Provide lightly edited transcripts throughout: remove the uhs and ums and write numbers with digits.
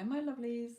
Hello, my lovelies.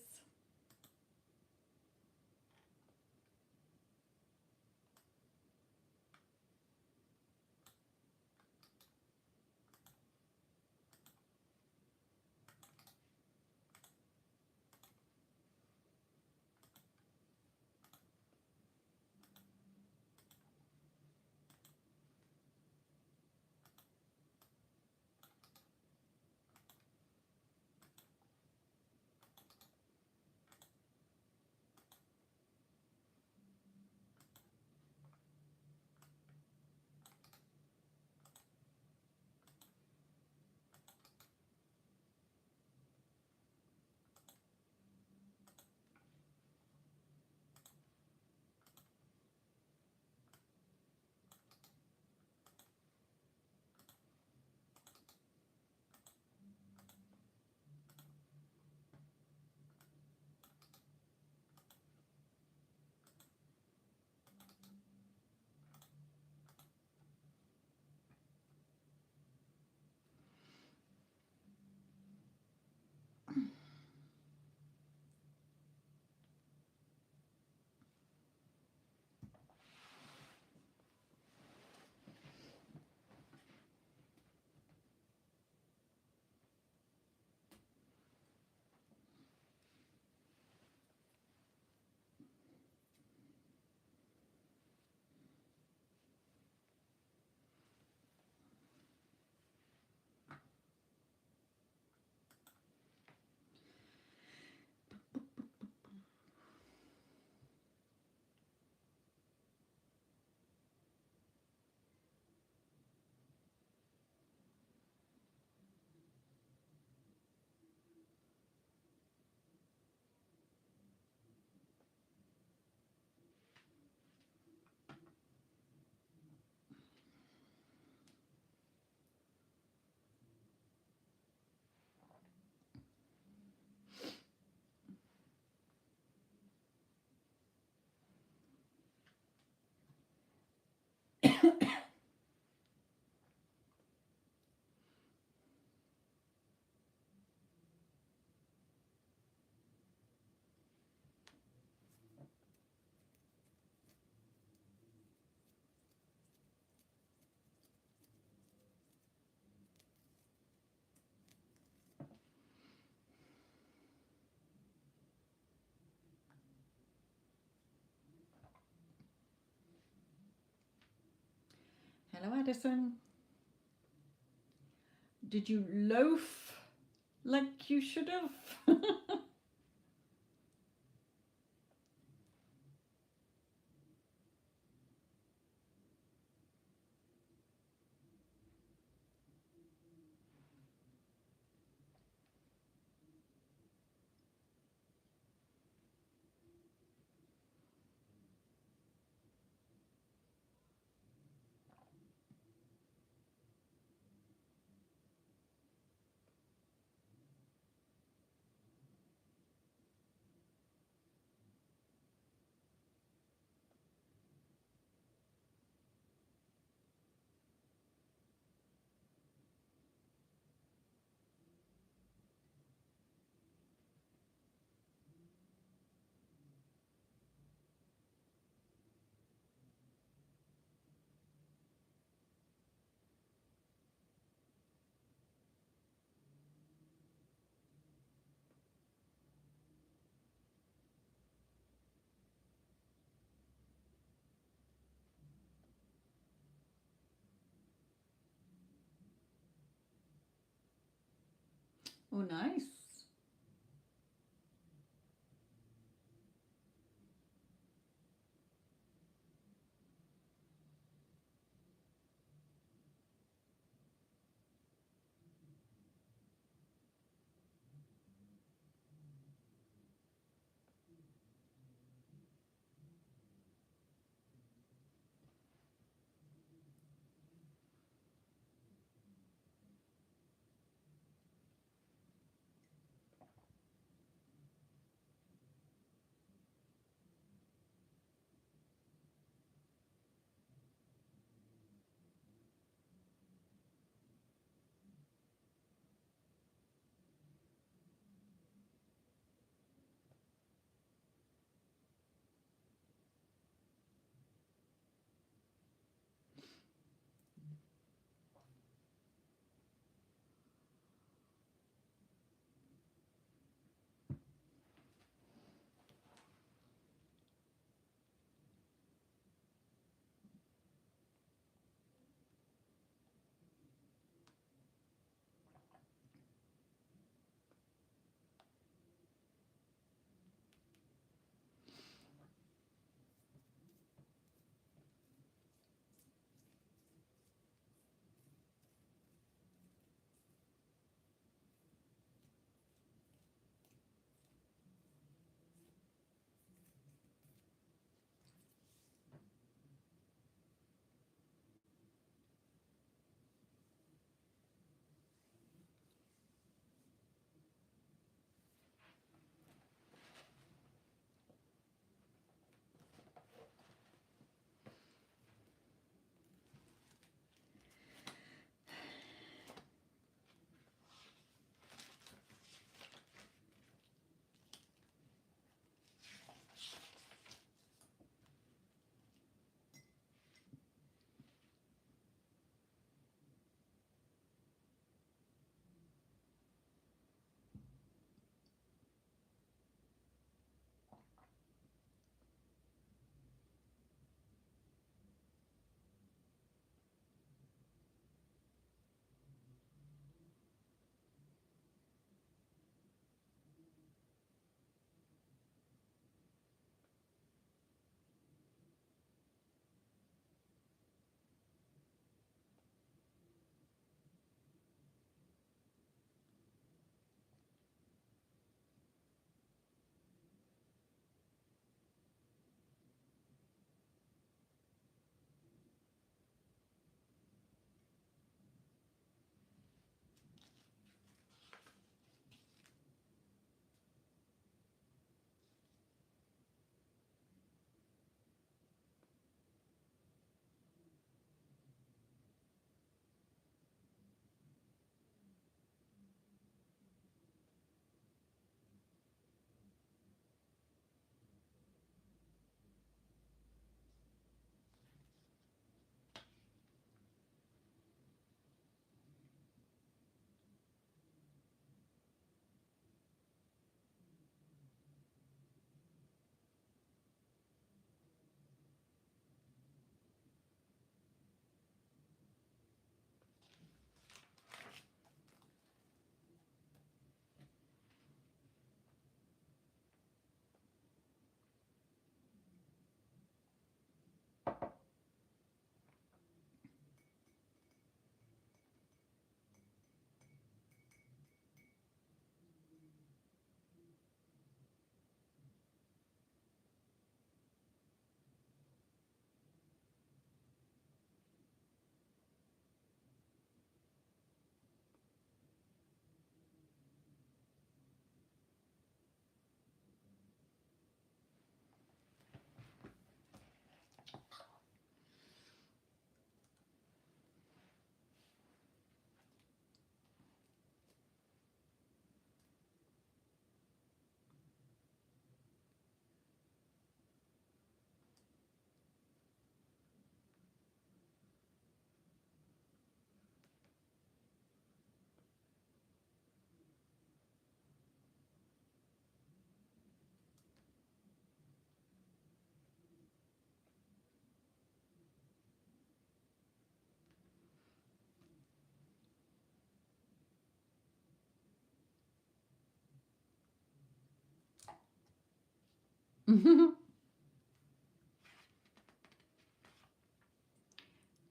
Hello, Addison. Did you loaf like you should have? Oh, nice.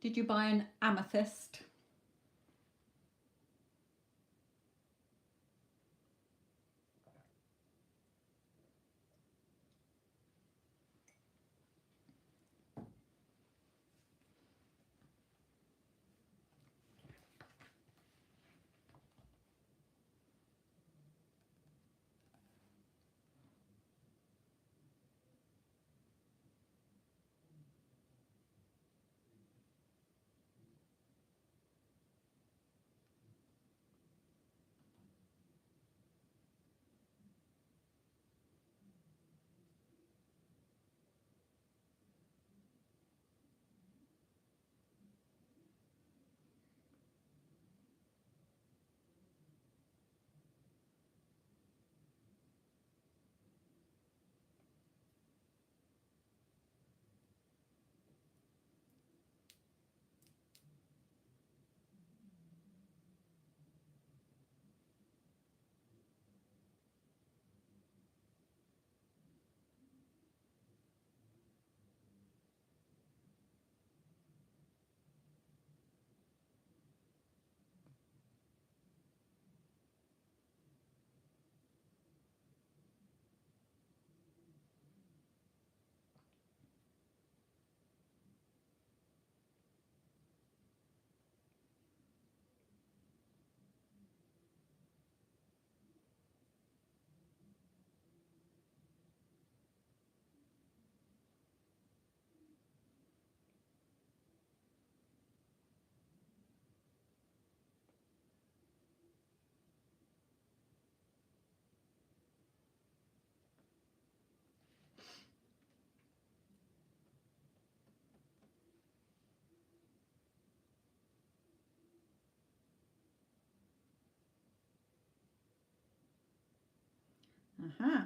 Did you buy an amethyst? Uh-huh.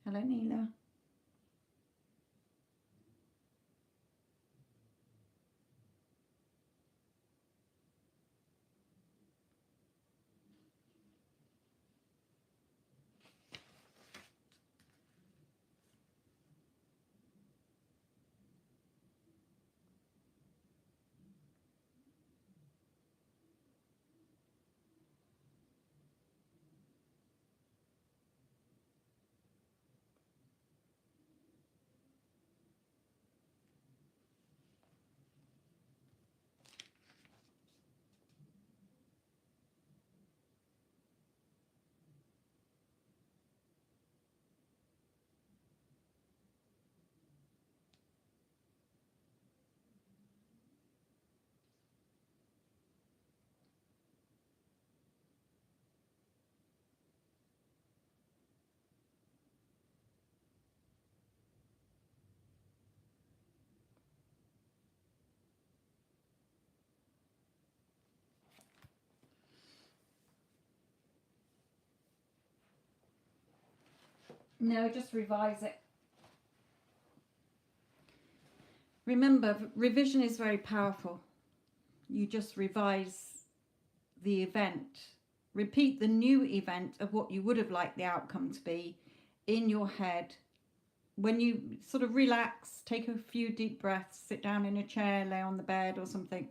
Hello, Neela. No, just revise it. Remember, revision is very powerful. You just revise the event, repeat the new event of what you would have liked the outcome to be in your head. When you sort of relax, take a few deep breaths, sit down in a chair, lay on the bed or something,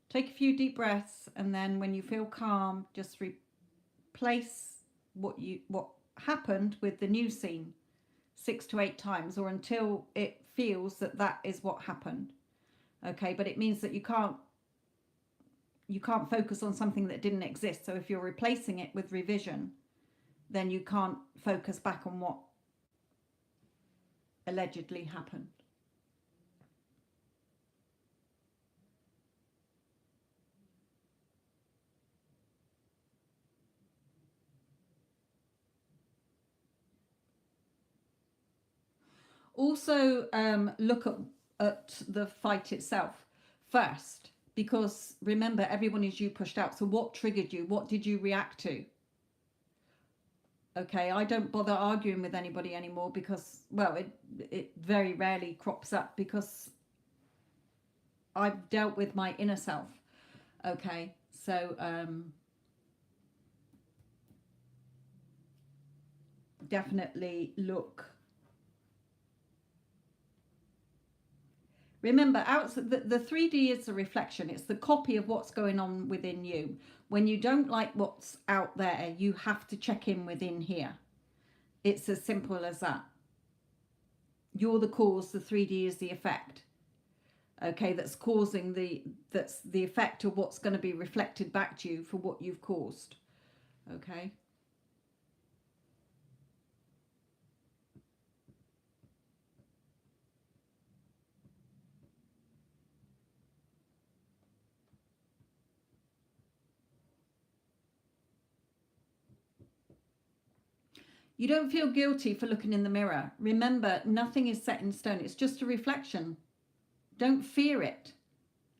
take a few deep breaths, and then when you feel calm, just replace what happened with the new scene 6 to 8 times, or until it feels that that is what happened. Okay, but it means that you can't focus on something that didn't exist. So if you're replacing it with revision, then you can't focus back on what allegedly happened. Also, look at the fight itself first, because remember, everyone is you pushed out. So what triggered you? What did you react to? Okay, I don't bother arguing with anybody anymore because, well, it very rarely crops up because I've dealt with my inner self. Okay, so definitely look. Remember, the 3D is a reflection. It's the copy of what's going on within you. When you don't like what's out there, you have to check in within here. It's as simple as that. You're the cause, the 3D is the effect. Okay, that's the effect of what's going to be reflected back to you for what you've caused. Okay. You don't feel guilty for looking in the mirror. Remember, nothing is set in stone. It's just a reflection. Don't fear it.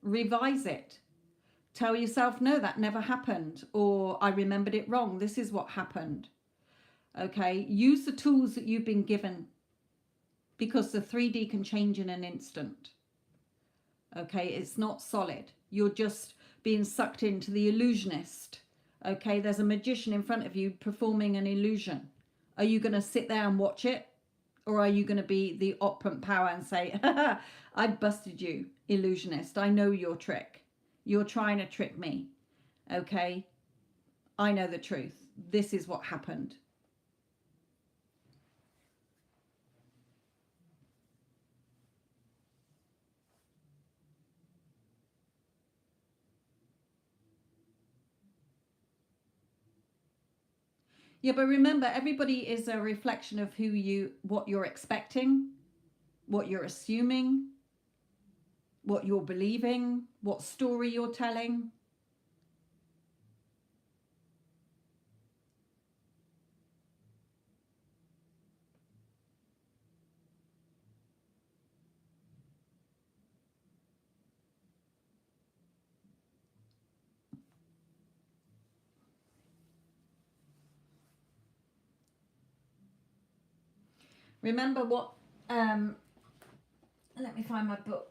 Revise it. Tell yourself, no, that never happened, or I remembered it wrong. This is what happened. Okay, use the tools that you've been given, because the 3D can change in an instant. Okay, it's not solid. You're just being sucked into the illusionist. Okay, there's a magician in front of you performing an illusion. Are you going to sit there and watch it? Or are you going to be the operant power and say, I busted you, illusionist. I know your trick. You're trying to trick me. Okay, I know the truth. This is what happened. Yeah, but remember, everybody is a reflection of what you're expecting, what you're assuming, what you're believing, what story you're telling. Remember what, let me find my book.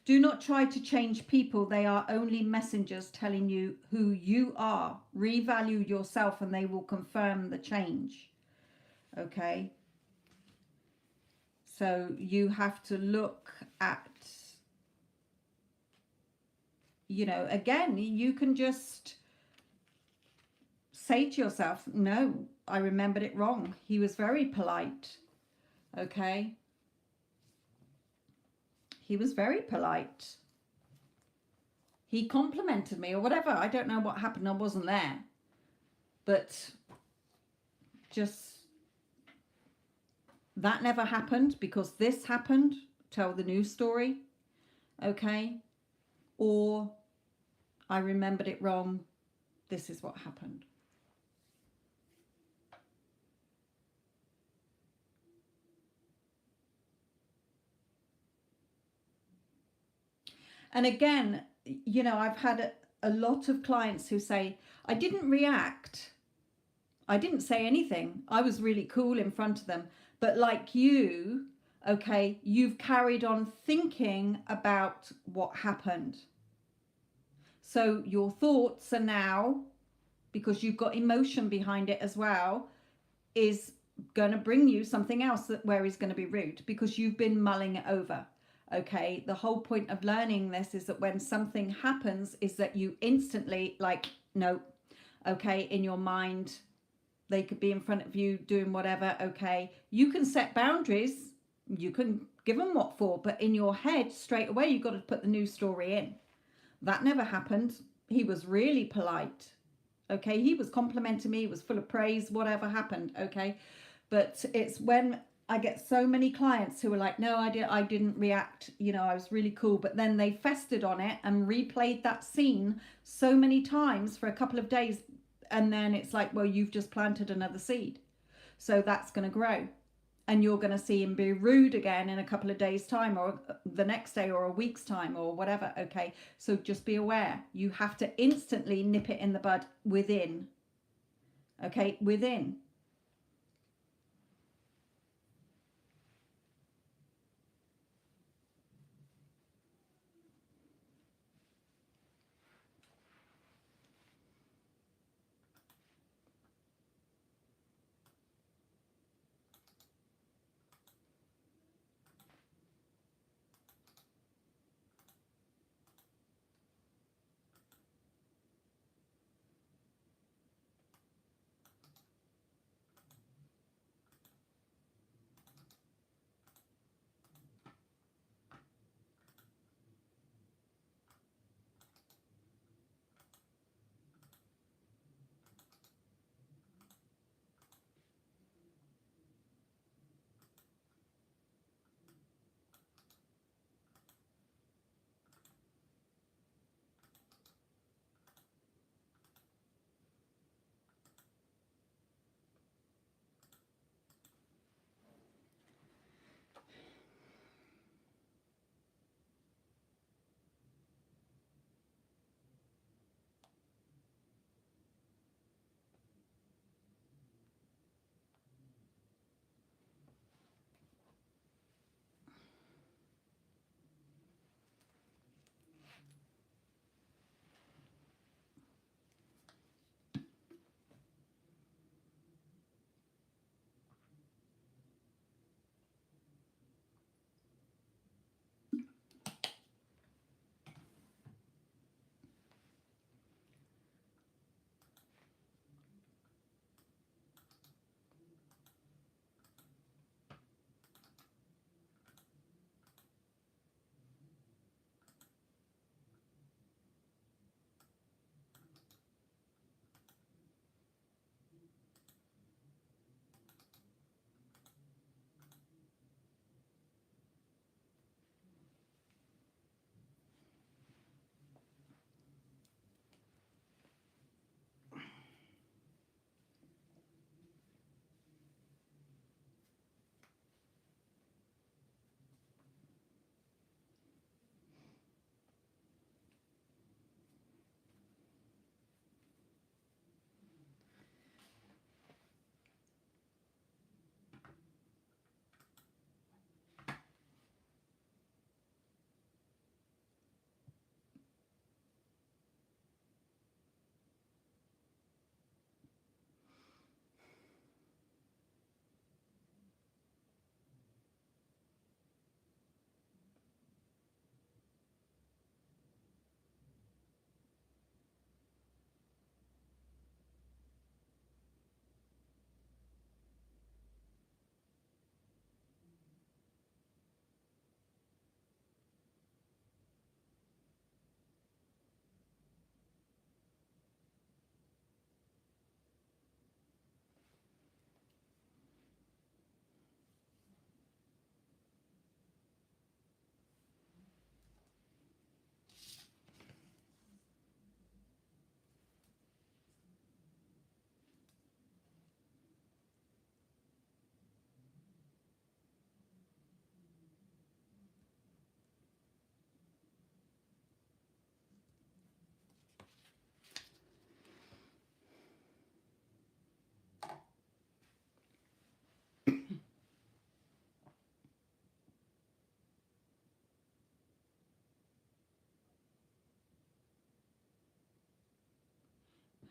Do not try to change people. They are only messengers telling you who you are. Revalue yourself and they will confirm the change. Okay. So you have to look at, you know, again, you can just say to yourself, no, I remembered it wrong. He was very polite. Okay. He was very polite. He complimented me or whatever. I don't know what happened. I wasn't there. But just, that never happened because this happened. Tell the new story. Okay. Or I remembered it wrong. This is what happened. And again, you know, I've had a lot of clients who say, I didn't react. I didn't say anything. I was really cool in front of them. But like you, okay, you've carried on thinking about what happened. So your thoughts are now, because you've got emotion behind it as well, is going to bring you something else that where he's going to be rude because you've been mulling it over. Okay, the whole point of learning this is that when something happens is that you instantly like, no, okay, in your mind, they could be in front of you doing whatever. Okay, you can set boundaries, you can give them what for, but in your head straight away you've got to put the new story in. That never happened. He was really polite. Okay, he was complimenting me, he was full of praise, whatever happened. Okay, but it's when I get so many clients who are like, no, I didn't react, you know, I was really cool, but then they festered on it and replayed that scene so many times for a couple of days, and then it's like, well, you've just planted another seed, so that's going to grow, and you're going to see him be rude again in a couple of days time, or the next day, or a week's time, or whatever. Okay, so just be aware, you have to instantly nip it in the bud within. Okay, within.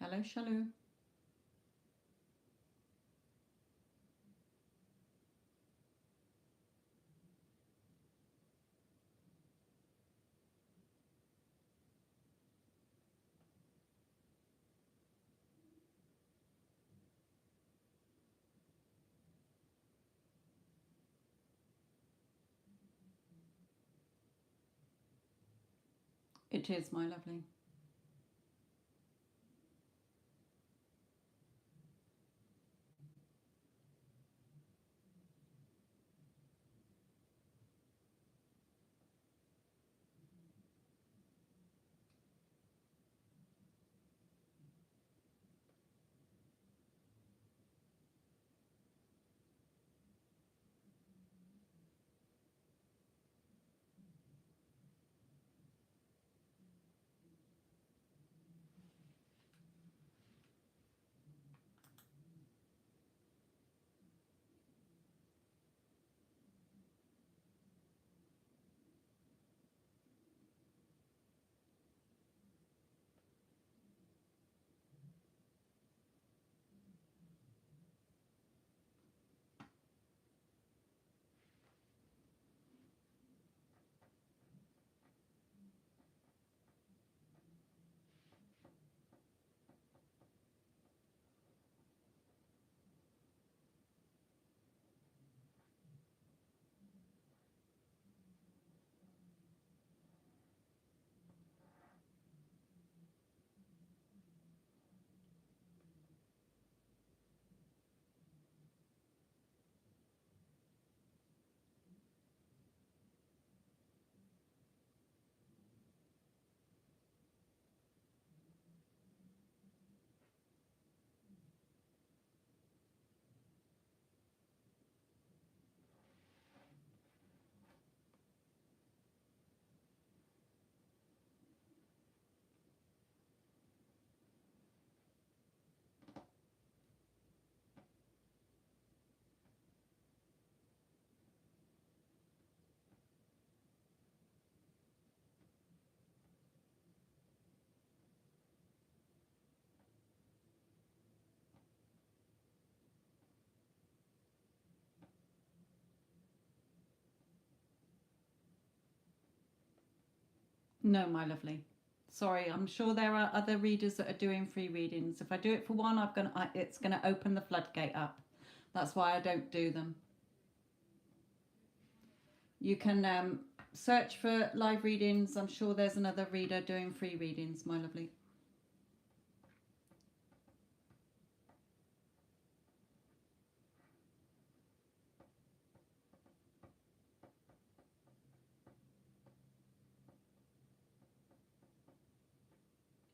Hello, Shalou. It is, my lovely. No, my lovely. Sorry, I'm sure there are other readers that are doing free readings. If I do it for one, it's gonna open the floodgate up. That's why I don't do them. You can search for live readings. I'm sure there's another reader doing free readings, my lovely.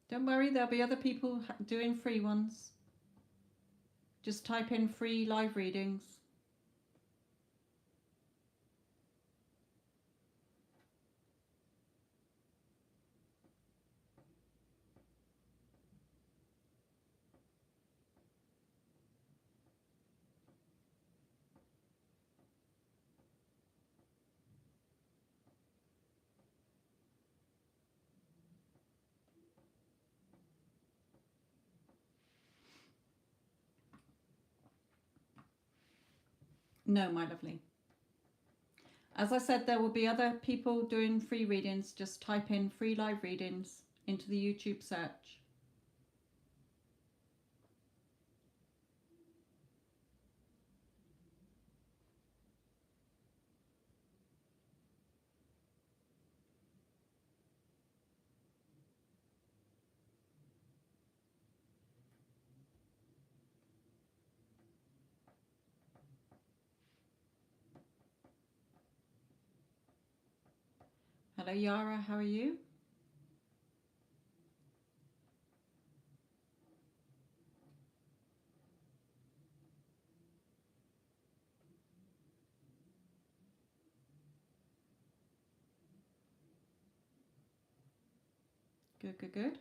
Don't worry, there'll be other people doing free ones. Just type in free live readings. No, my lovely. As I said, there will be other people doing free readings. Just type in free live readings into the YouTube search. Hello, Yara. How are you? Good, good, good.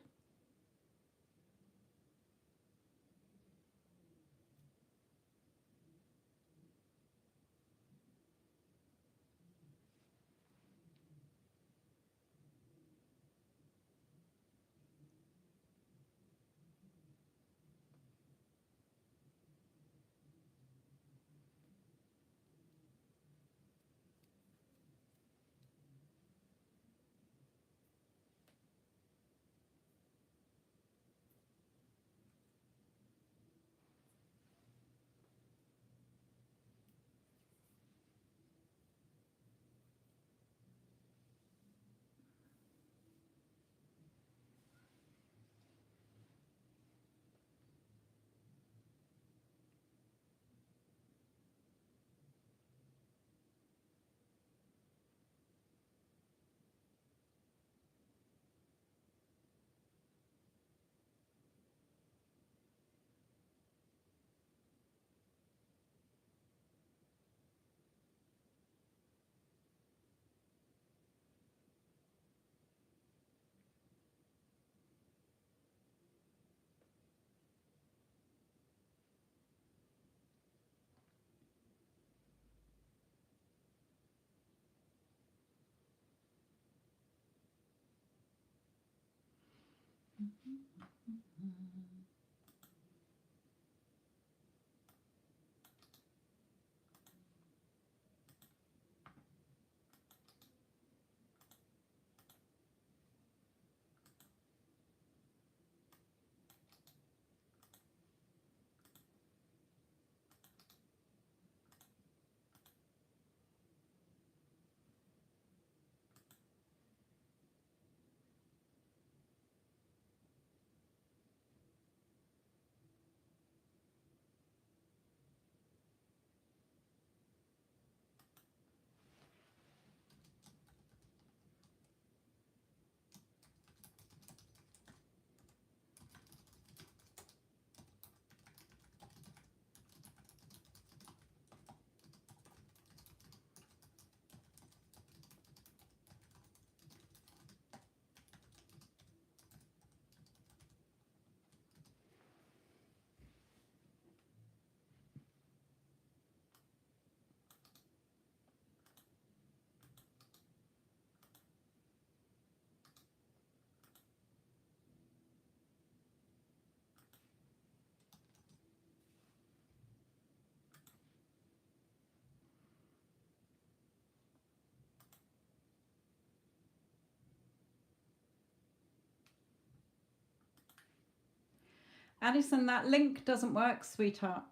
Addison, that link doesn't work, sweetheart.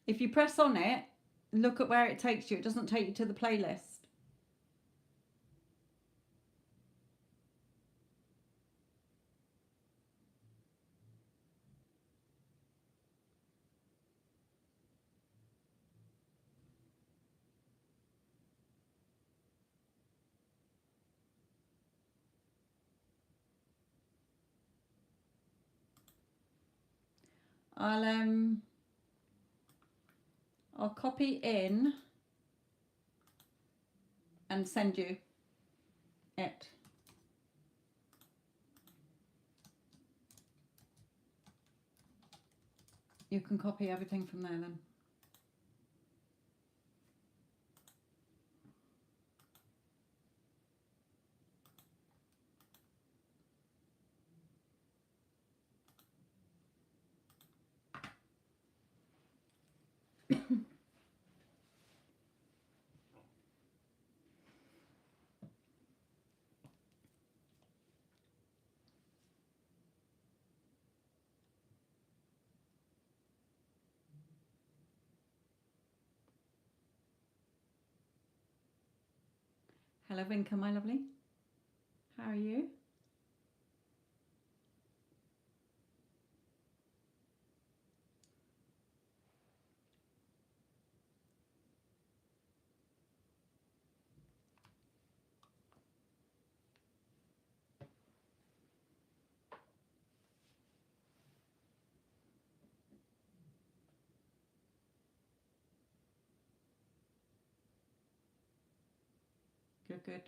If you press on it, look at where it takes you. It doesn't take you to the playlist. I'll copy in and send you it. You can copy everything from there then. Hello, Vinka, my lovely. How are you? Good, good.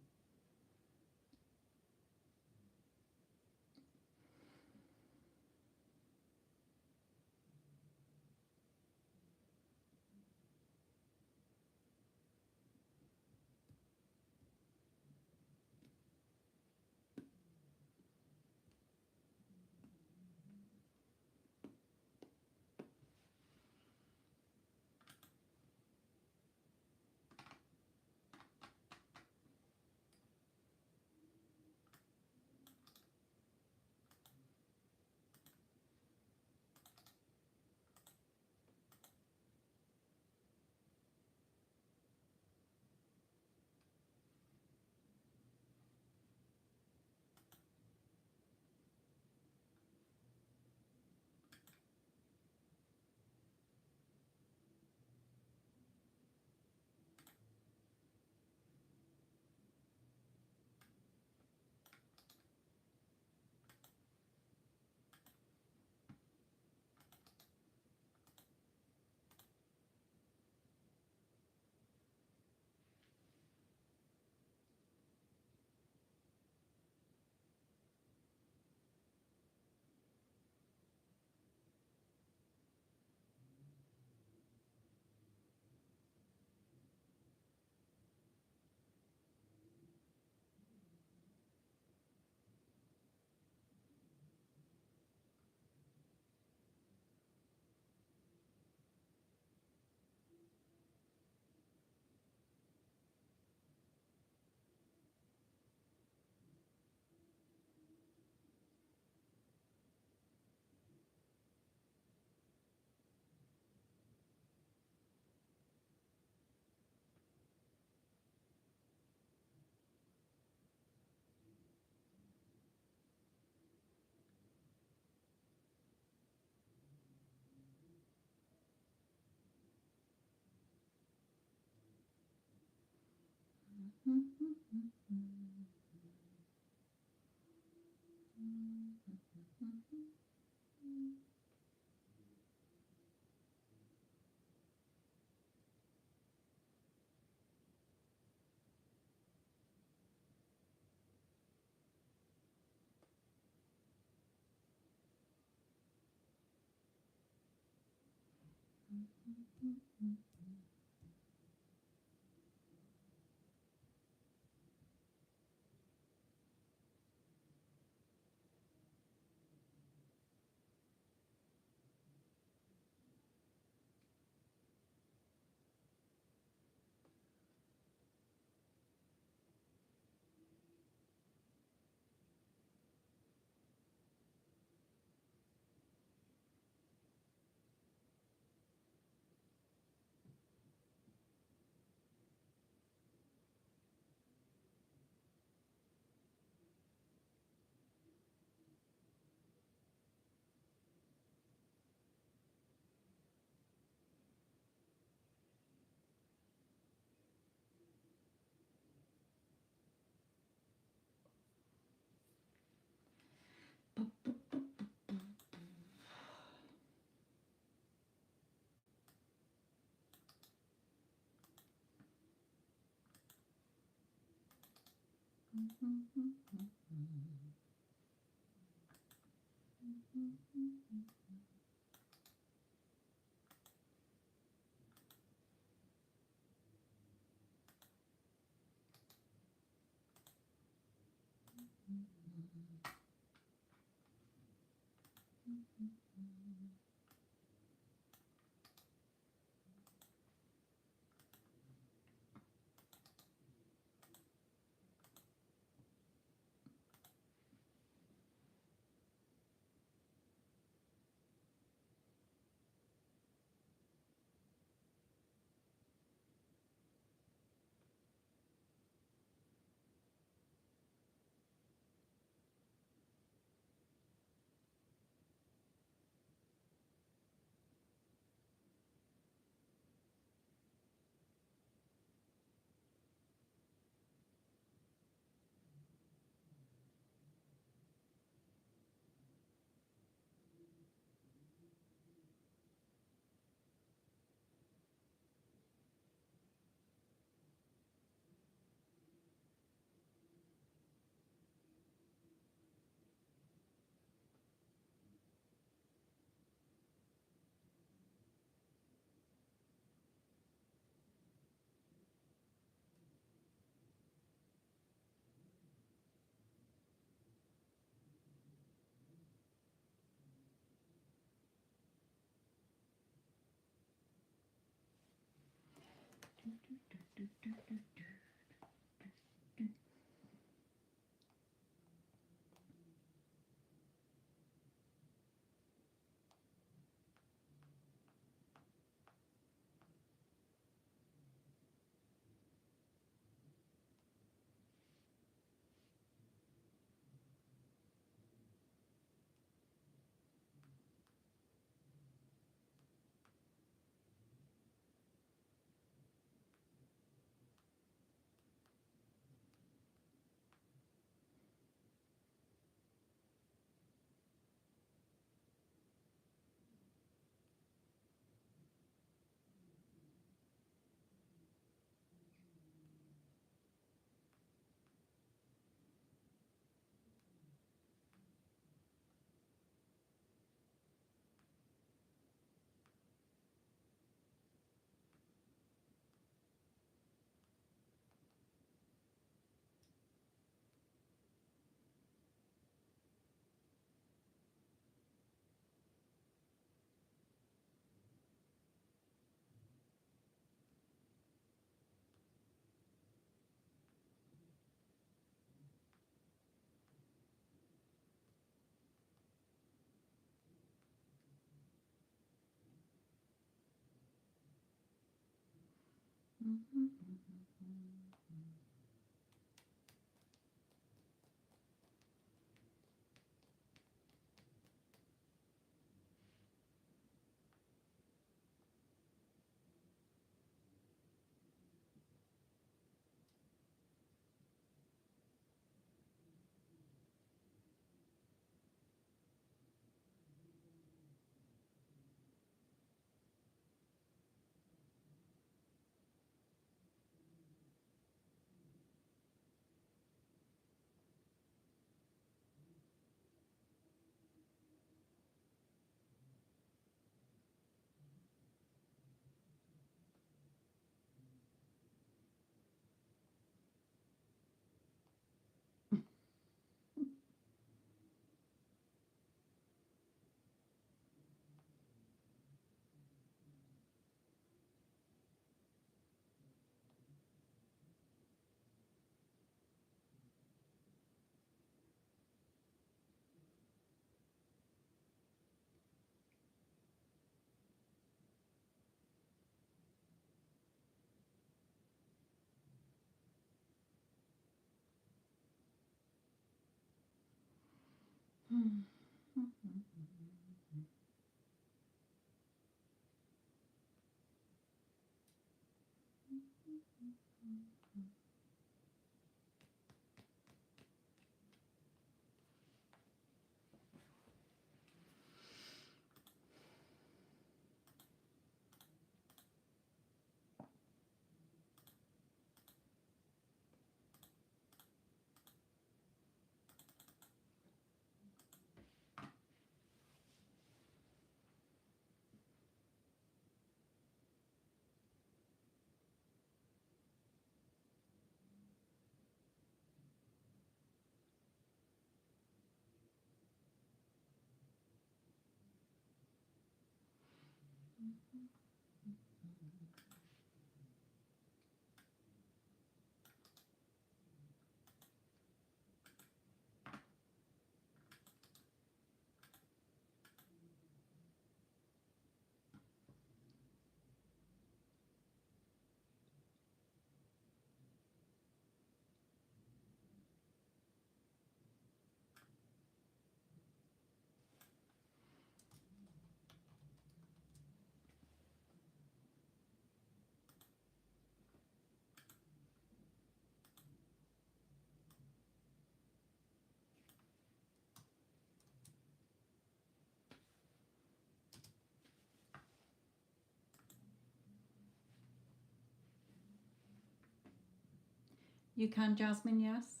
You can, Jasmine, yes.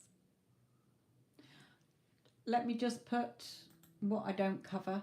Let me just put what I don't cover.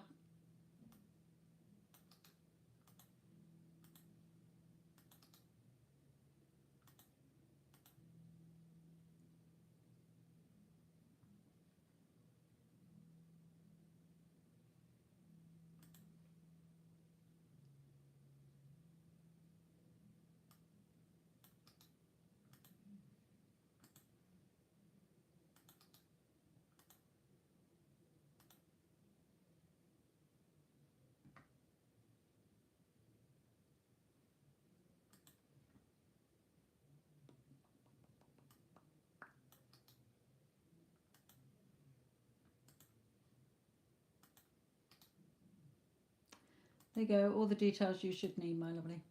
There you go, all the details you should need, my lovely.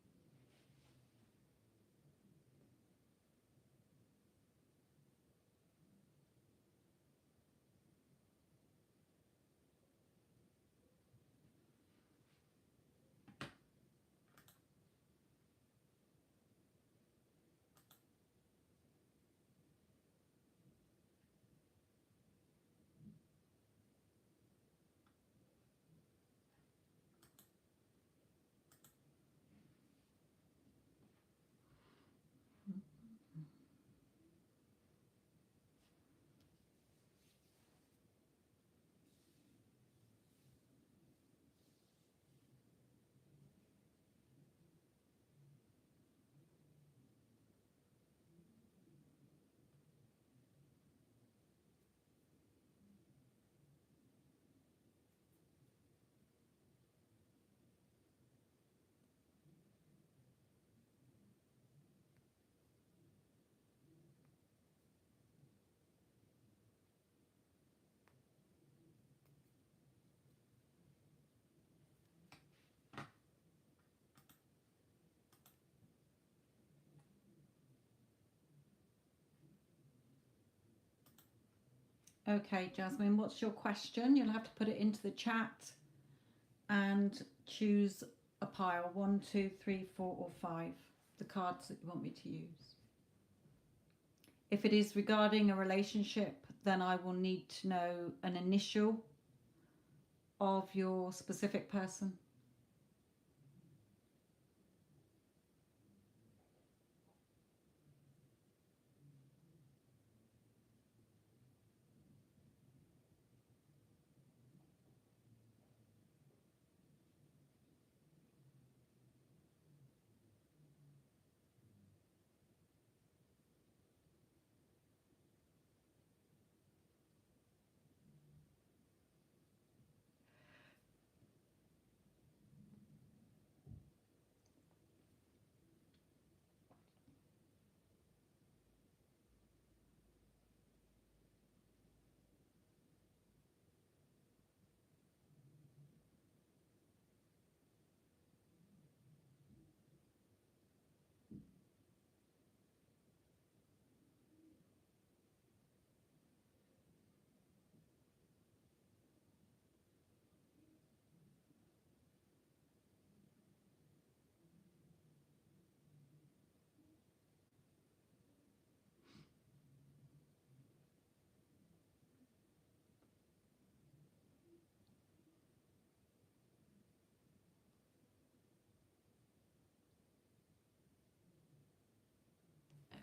Okay, Jasmine, what's your question? You'll have to put it into the chat and choose a pile, 1, 2, 3, 4 or 5, the cards that you want me to use. If it is regarding a relationship, then I will need to know an initial of your specific person.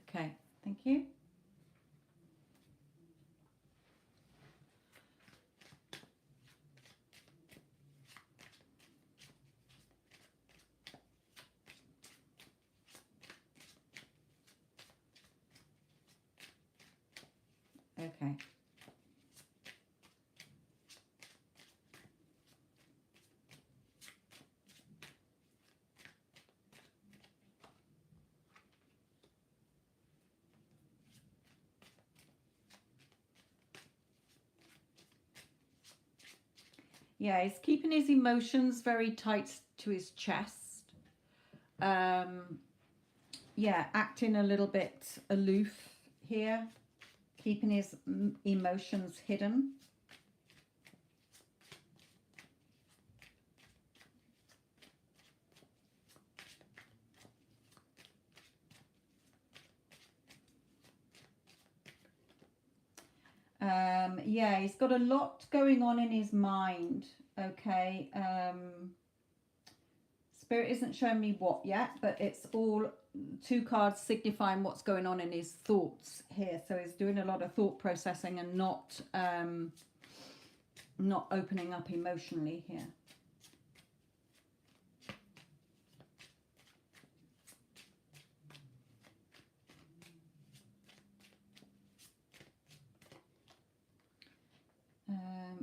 Okay, thank you. Okay. Yeah, he's keeping his emotions very tight to his chest. Yeah, acting a little bit aloof here, keeping his emotions hidden. Yeah, he's got a lot going on in his mind. Okay. Spirit isn't showing me what yet, but it's all 2 cards signifying what's going on in his thoughts here. So he's doing a lot of thought processing and not opening up emotionally here.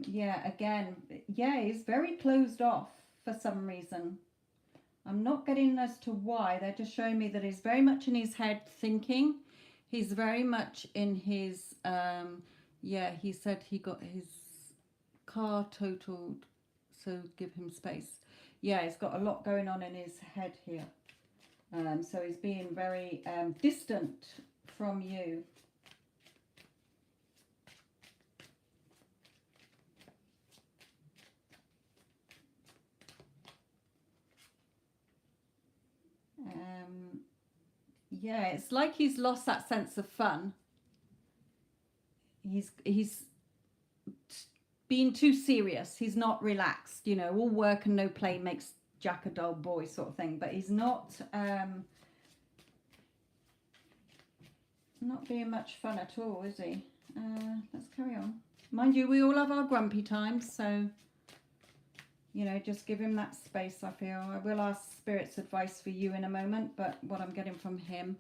Yeah, again, yeah, he's very closed off for some reason. I'm not getting as to why. They're just showing me that he's very much in his head thinking. He's very much in his, yeah, he said he got his car totaled, so give him space. Yeah, he's got a lot going on in his head here. So he's being very distant from you. Yeah, it's like he's lost that sense of fun. He's being too serious. He's not relaxed. You know, all work and no play makes Jack a dull boy sort of thing. But he's not being much fun at all, is he? Let's carry on. Mind you, we all have our grumpy times, so you know, just give him that space, I feel. I will ask Spirit's advice for you in a moment, but what I'm getting from him.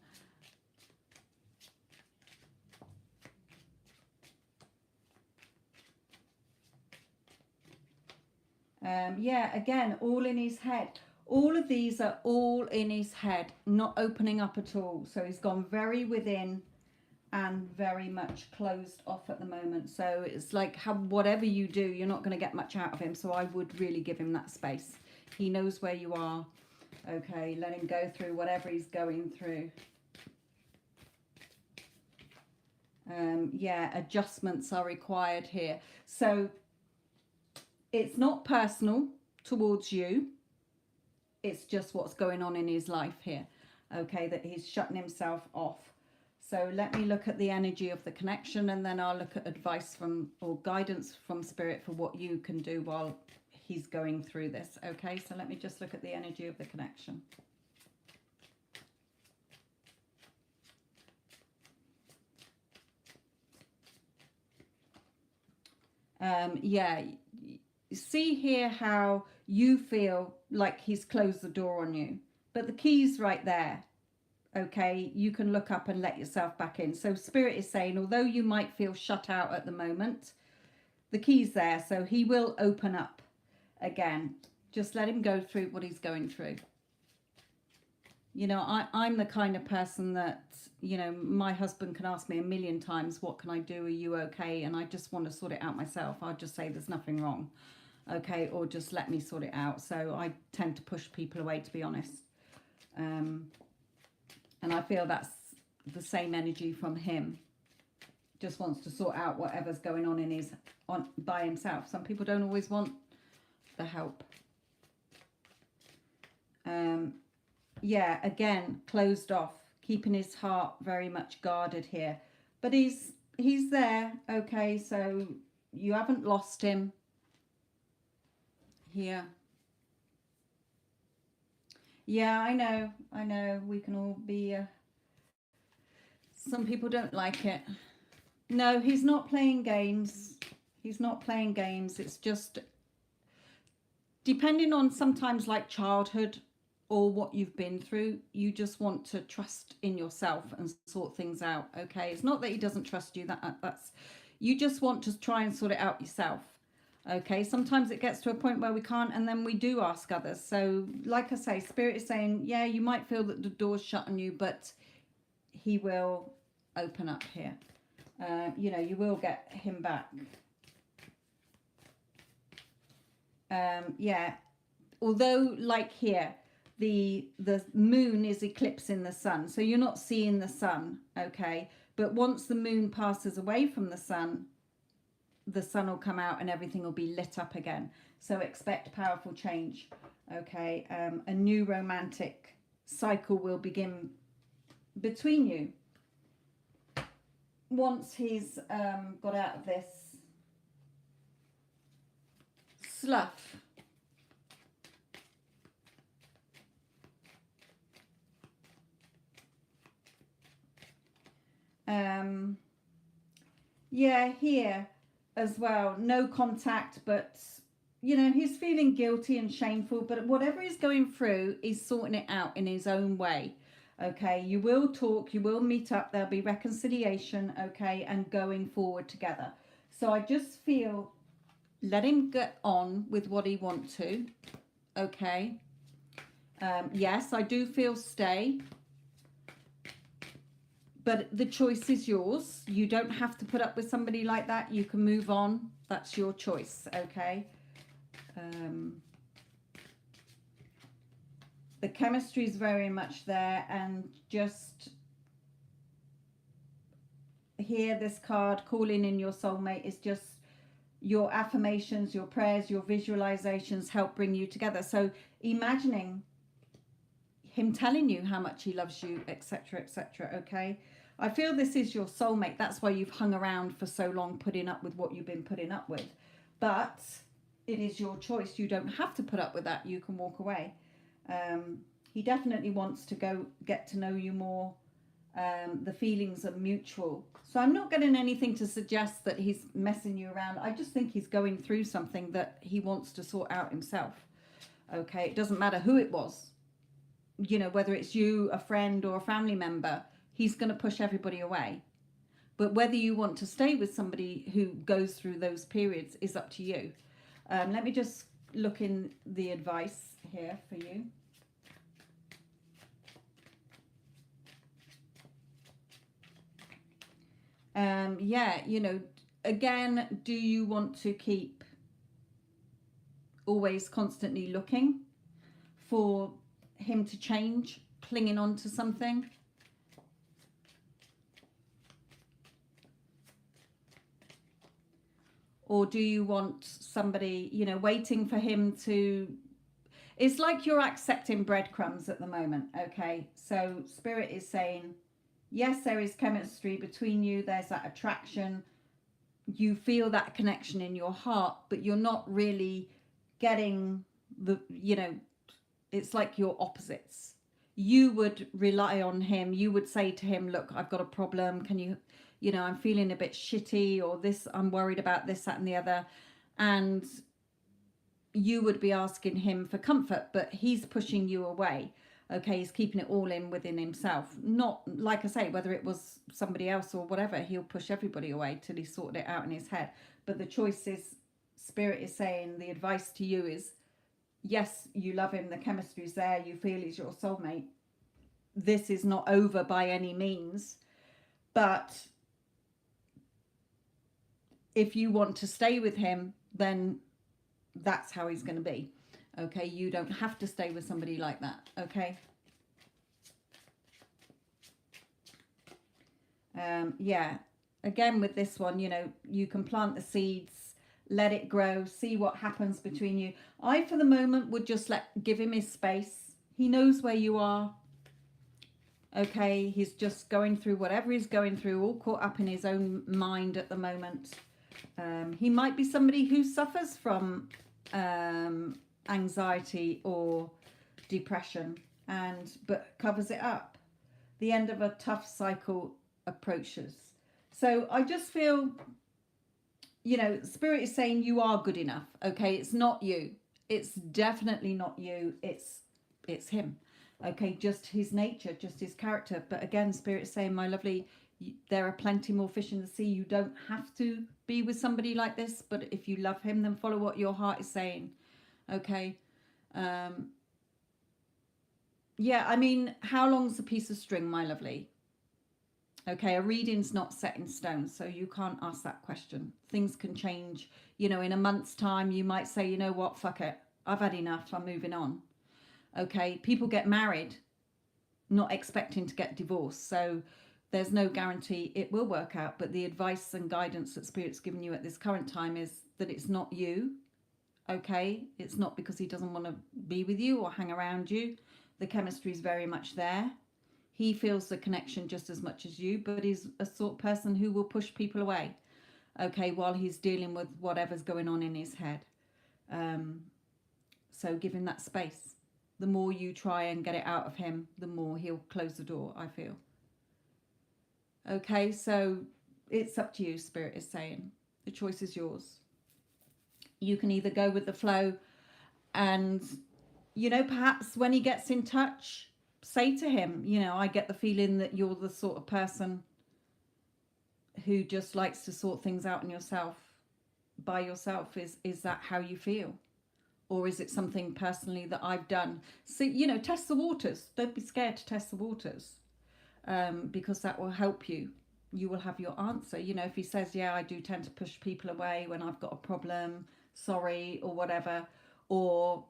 Yeah, again, all in his head. All of these are all in his head, not opening up at all. So he's gone very within and very much closed off at the moment. So it's like whatever you do, you're not going to get much out of him. So I would really give him that space. He knows where you are. Okay, let him go through whatever he's going through. Yeah, adjustments are required here. So it's not personal towards you. It's just what's going on in his life here. Okay, that he's shutting himself off. So let me look at the energy of the connection, and then I'll look at advice from or guidance from Spirit for what you can do while he's going through this. Okay, so let me just look at the energy of the connection. Yeah, see here how you feel like he's closed the door on you, but the key's right there. Okay, you can look up and let yourself back in. So Spirit is saying, although you might feel shut out at the moment, the key's there, so he will open up again. Just let him go through what he's going through. You know, I'm the kind of person that, you know, my husband can ask me a million times, what can I do? Are you okay? And I just want to sort it out myself. I'll just say there's nothing wrong. Okay, or just let me sort it out. So I tend to push people away, to be honest. And I feel that's the same energy from him. Just wants to sort out whatever's going on in his by himself. Some people don't always want the help. Yeah, again, closed off, keeping his heart very much guarded here. But he's there. Okay, so you haven't lost him here. Yeah, I know. We can all be Some people don't like it. No, he's not playing games. He's not playing games. It's just depending on sometimes like childhood or what you've been through, you just want to trust in yourself and sort things out. Okay, it's not that he doesn't trust you. That's you just want to try and sort it out yourself. Okay, sometimes it gets to a point where we can't, and then we do ask others. So like I say, Spirit is saying, yeah, you might feel that the door's shut on you, but he will open up here. You know, you will get him back. Yeah, although like here, the moon is eclipsing the sun, so you're not seeing the sun. Okay, but once the moon passes away from the sun will come out and everything will be lit up again. So expect powerful change. Okay, a new romantic cycle will begin between you once he's got out of this slough. Yeah, here as well, no contact, but you know, he's feeling guilty and shameful, but whatever he's going through, he's sorting it out in his own way. Okay, you will talk, you will meet up, there'll be reconciliation, okay, and going forward together. So I just feel, let him get on with what he wants to. Okay, yes, I do feel stay, but the choice is yours. You don't have to put up with somebody like that. You can move on. That's your choice. Okay, the chemistry is very much there, and just here, this card calling in your soulmate is just your affirmations, your prayers, your visualizations help bring you together. So imagining him telling you how much he loves you, etc., etc. Okay, I feel this is your soulmate. That's why you've hung around for so long, putting up with what you've been putting up with. But it is your choice. You don't have to put up with that. You can walk away. He definitely wants to go get to know you more. The feelings are mutual. So I'm not getting anything to suggest that he's messing you around. I just think he's going through something that he wants to sort out himself. Okay, it doesn't matter who it was. You know, whether it's you, a friend, or a family member, he's going to push everybody away. But whether you want to stay with somebody who goes through those periods is up to you. Let me just look in the advice here for you. Yeah, you know, again, do you want to keep always constantly looking for him to change, clinging on to something? Or do you want somebody, you know, waiting for him to... It's like you're accepting breadcrumbs at the moment, okay? So Spirit is saying, yes, there is chemistry between you. There's that attraction. You feel that connection in your heart, but you're not really getting the, you know, it's like you're opposites. You would rely on him. You would say to him, look, I've got a problem. Can you, you know, I'm feeling a bit shitty, or this, I'm worried about this, that, and the other. And you would be asking him for comfort, but he's pushing you away. Okay, he's keeping it all in within himself. Not, like I say, whether it was somebody else or whatever, he'll push everybody away till he's sorted it out in his head. But the choice is, Spirit is saying, the advice to you is, yes, you love him, the chemistry's there, you feel he's your soulmate. This is not over by any means, but if you want to stay with him, then that's how he's going to be. Okay, you don't have to stay with somebody like that. Okay. Yeah, again with this one, you know, you can plant the seeds, let it grow, see what happens between you. I, for the moment, would just give him his space. He knows where you are. Okay, he's just going through whatever he's going through, all caught up in his own mind at the moment. He might be somebody who suffers from anxiety or depression, but covers it up. The end of a tough cycle approaches. So I just feel, you know, Spirit is saying you are good enough. Okay, it's not you. It's definitely not you. It's him. Okay, just his nature, just his character. But again, Spirit is saying, my lovely, there are plenty more fish in the sea. You don't have to be with somebody like this, but if you love him, then follow what your heart is saying. Okay. Yeah, I mean, how long's a piece of string, my lovely? Okay, a reading's not set in stone, so you can't ask that question. Things can change. You know, in a month's time, you might say, you know what, fuck it. I've had enough. I'm moving on. Okay, people get married not expecting to get divorced. So there's no guarantee it will work out. But the advice and guidance that Spirit's given you at this current time is that it's not you. Okay, it's not because he doesn't want to be with you or hang around you. The chemistry is very much there. He feels the connection just as much as you, but he's a sort of person who will push people away, okay, while he's dealing with whatever's going on in his head. So give him that space. The more you try and get it out of him, the more he'll close the door, I feel. Okay, so it's up to you, Spirit is saying. The choice is yours. You can either go with the flow and, you know, perhaps when he gets in touch, say to him, you know, I get the feeling that you're the sort of person who just likes to sort things out in yourself, by yourself. Is that how you feel? Or is it something personally that I've done? So, you know, test the waters. Don't be scared to test the waters, because that will help you. You will have your answer. You know, if he says, yeah, I do tend to push people away when I've got a problem, sorry, or whatever. Or,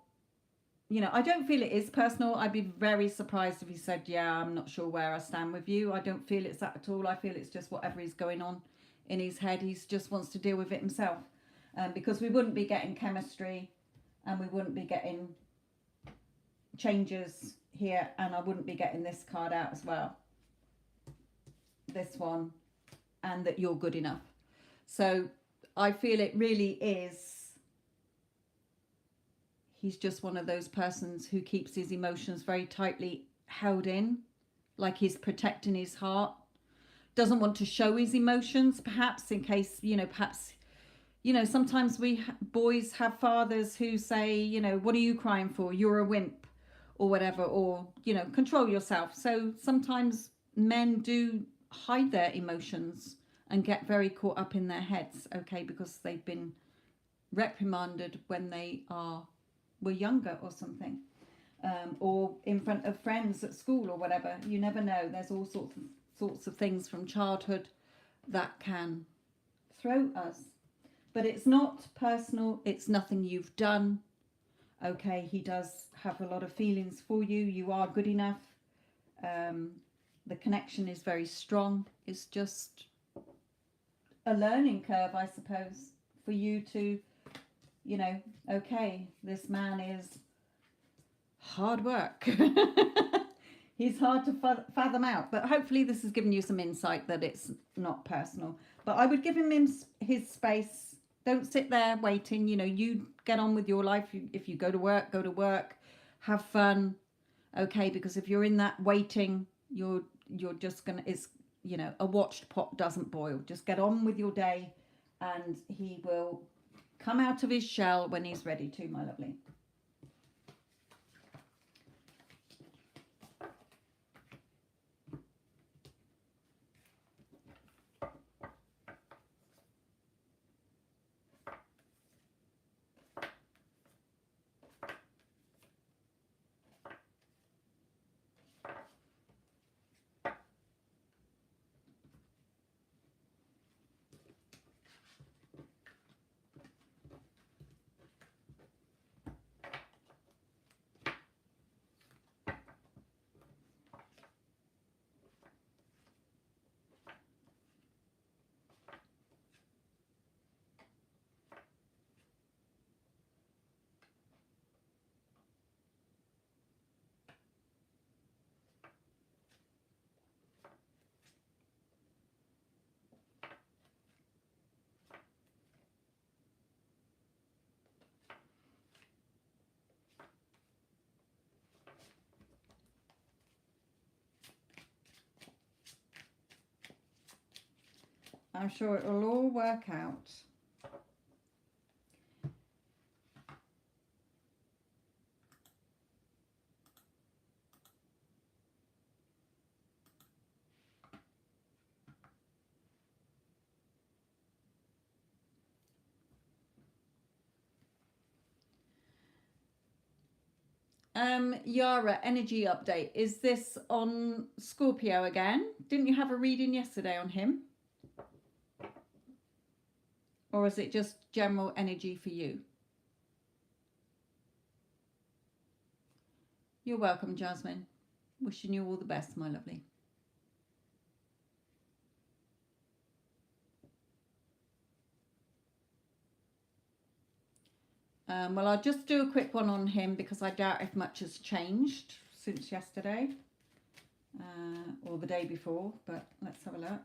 you know, I don't feel it is personal. I'd be very surprised if he said, yeah, I'm not sure where I stand with you. I don't feel it's that at all. I feel it's just whatever is going on in his head. He just wants to deal with it himself. Because we wouldn't be getting chemistry. And we wouldn't be getting changes here. And I wouldn't be getting this card out as well. This one. And that you're good enough. So I feel it really is. He's just one of those persons who keeps his emotions very tightly held in. Like he's protecting his heart. Doesn't want to show his emotions, perhaps, in case, you know, perhaps... You know, sometimes we boys have fathers who say, you know, what are you crying for? You're a wimp or whatever, or, you know, control yourself. So sometimes men do hide their emotions and get very caught up in their heads, okay, because they've been reprimanded when they were younger or something, or in front of friends at school or whatever. You never know. There's all sorts of things from childhood that can throw us. But it's not personal. It's nothing you've done. Okay, he does have a lot of feelings for you. You are good enough. The connection is very strong. It's just a learning curve, I suppose, for you to, you know, okay, this man is hard work. He's hard to fathom out. But hopefully this has given you some insight that it's not personal. But I would give him his space. Don't sit there waiting. You know, you get on with your life. If you go to work, have fun. Okay, because if you're in that waiting, you're just gonna, it's, you know, a watched pot doesn't boil. Just get on with your day, and he will come out of his shell when he's ready to, my lovely. I'm sure it will all work out. Yara, energy update. Is this on Scorpio again? Didn't you have a reading yesterday on him? Or is it just general energy for you? You're welcome, Jasmine. Wishing you all the best, my lovely. Well, I'll just do a quick one on him because I doubt if much has changed since yesterday or the day before, but let's have a look.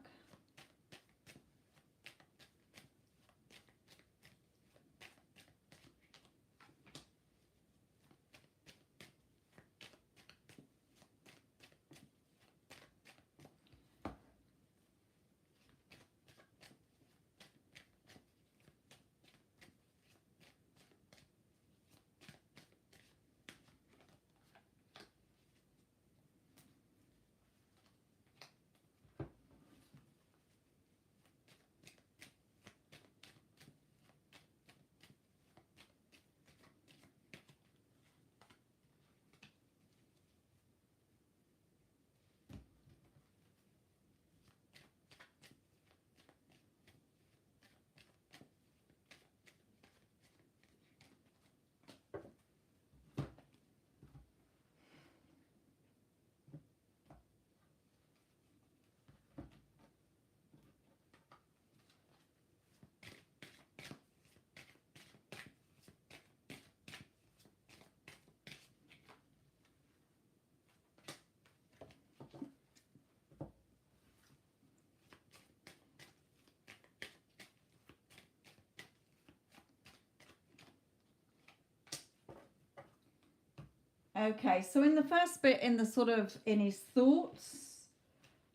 Okay, so in the first bit, in the sort of, in his thoughts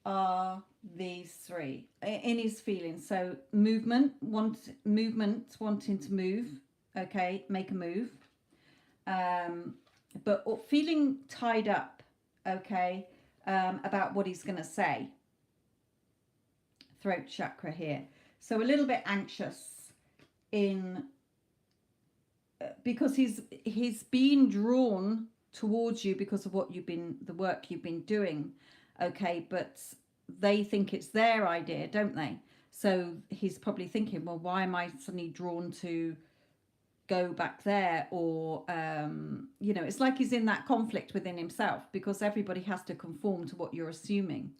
are these three. In his feelings, so movement, wanting to move, okay, make a move. But feeling tied up, okay, about what he's going to say. Throat chakra here. So a little bit anxious in, because he's being drawn towards you because of what the work you've been doing, okay, but they think it's their idea, don't they? So he's probably thinking, well, why am I suddenly drawn to go back there? Or you know, it's like he's in that conflict within himself because everybody has to conform to what you're assuming.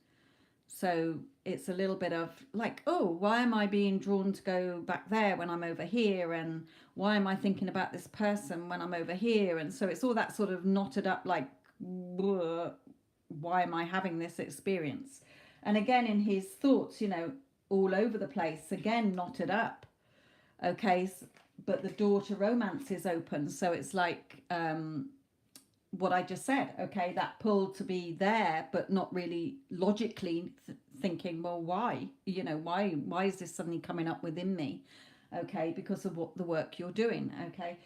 So it's a little bit of like, oh, why am I being drawn to go back there when I'm over here? And why am I thinking about this person when I'm over here? And so it's all that sort of knotted up, like, why am I having this experience? And again, in his thoughts, you know, all over the place, again, knotted up. Okay, but the door to romance is open. So it's like, what I just said, okay, that pull to be there, but not really logically thinking, well, why, you know, why is this suddenly coming up within me? Okay, because of what the work you're doing. Okay,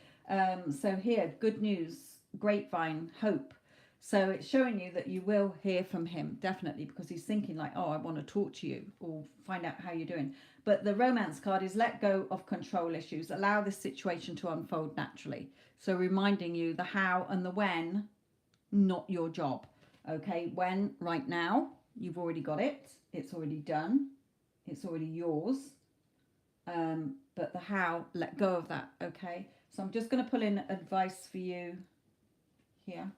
so here, good news, grapevine, hope. So it's showing you that you will hear from him, definitely, because he's thinking like, oh, I want to talk to you or find out how you're doing. But the romance card is let go of control issues, allow this situation to unfold naturally. So reminding you the how and the when, not your job. Okay, when, right now, you've already got it. It's already done. It's already yours. But the how, let go of that. Okay, so I'm just going to pull in advice for you here.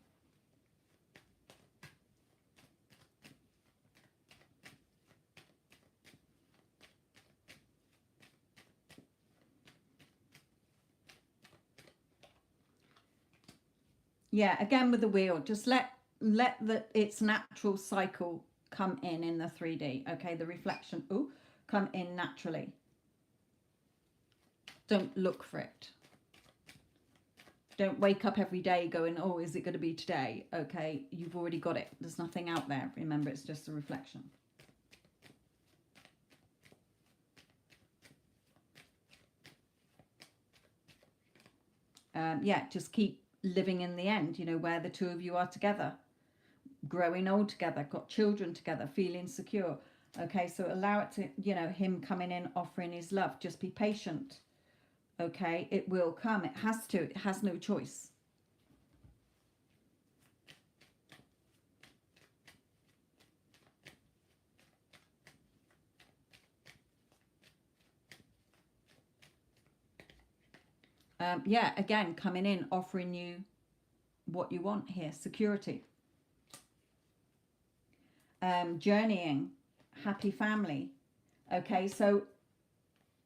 Yeah, again with the wheel, just let its natural cycle come in the 3D. Okay, the reflection, come in naturally. Don't look for it. Don't wake up every day going, oh, is it going to be today? Okay, you've already got it. There's nothing out there. Remember, it's just a reflection. yeah, just keep living in the end, you know, where the two of you are together, growing old together, got children together, feeling secure. Okay, so allow it to, you know, him coming in, offering his love. Just be patient. Okay, it will come. It has to. It has no choice. Yeah, again, coming in, offering you what you want here. Security. Journeying. Happy family. Okay, so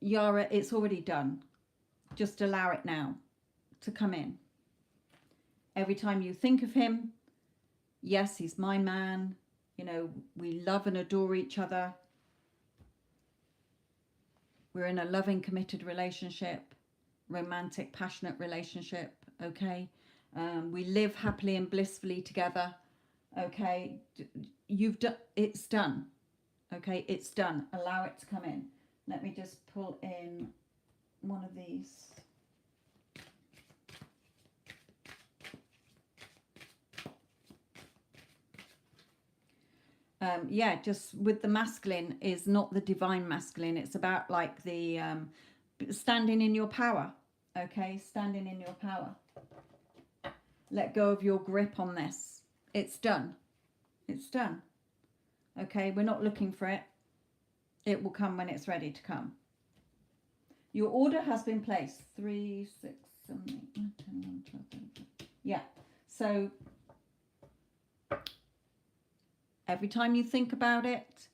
Yara, it's already done. Just allow it now to come in. Every time you think of him, yes, he's my man. You know, we love and adore each other. We're in a loving, committed relationship, romantic, passionate relationship. Okay. We live happily and blissfully together. Okay. You've done, it's done. Okay. It's done. Allow it to come in. Let me just pull in one of these. Yeah, just with the masculine is not the divine masculine. It's about like the standing in your power. Okay, standing in your power. Let go of your grip on this. It's done. It's done. Okay, we're not looking for it. It will come when it's ready to come. Your order has been placed. 3, 6, 7, 8, 9, 10, 11, 12, 13. Yeah. So every time you think about it,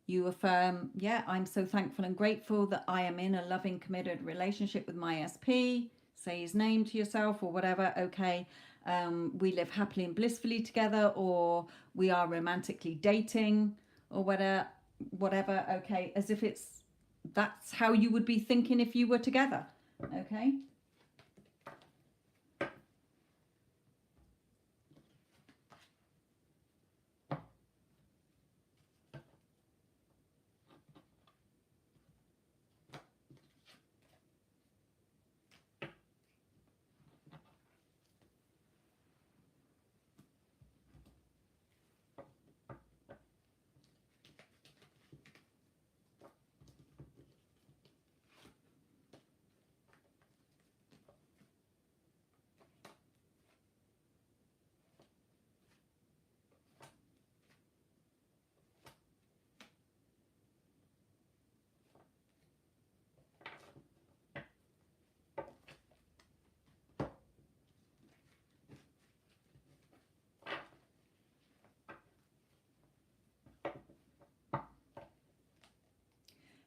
you affirm, yeah, I'm so thankful and grateful that I am in a loving, committed relationship with my SP. Say his name to yourself or whatever. Okay. We live happily and blissfully together, or we are romantically dating, or whatever. Okay. As if that's how you would be thinking if you were together. Okay.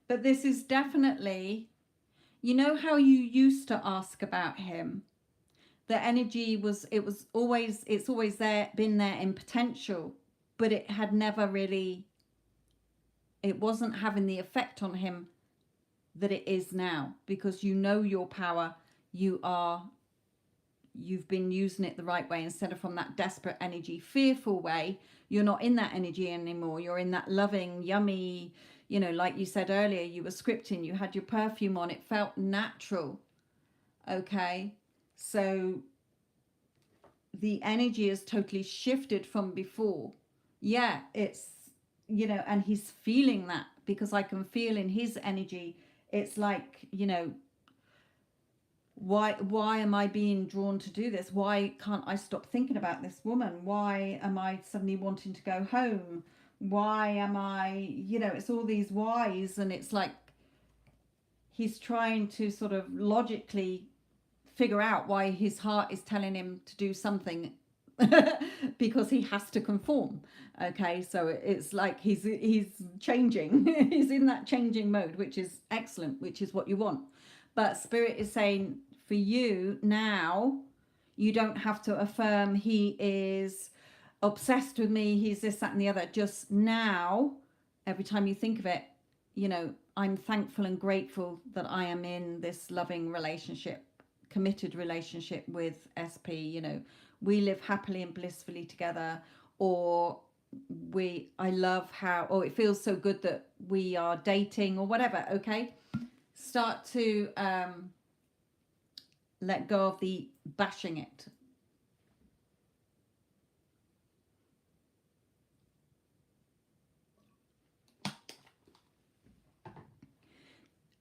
But this is definitely, you know how you used to ask about him? The energy was, it's always there, been there in potential, but it had never really, it wasn't having the effect on him that it is now, because you know your power, you've been using it the right way instead of from that desperate energy, fearful way. You're not in that energy anymore. You're in that loving, yummy, you know, like you said earlier, you were scripting, you had your perfume on, it felt natural. Okay. So the energy is totally shifted from before. Yeah, it's, you know, and he's feeling that, because I can feel in his energy, it's like, you know, why am I being drawn to do this? Why can't I stop thinking about this woman? Why am I suddenly wanting to go home? Why am I, you know, it's all these whys, and it's like he's trying to sort of logically figure out why his heart is telling him to do something because he has to conform. Okay, so it's like he's changing. He's in that changing mode, which is excellent, which is what you want. But Spirit is saying for you now, you don't have to affirm he is obsessed with me, he's this, that, and the other. Just now, every time you think of it, you know, I'm thankful and grateful that I am in this loving relationship, committed relationship with SP. You know, we live happily and blissfully together, or I love how, or it feels so good that we are dating, or whatever. Okay, start to Let go of the bashing it.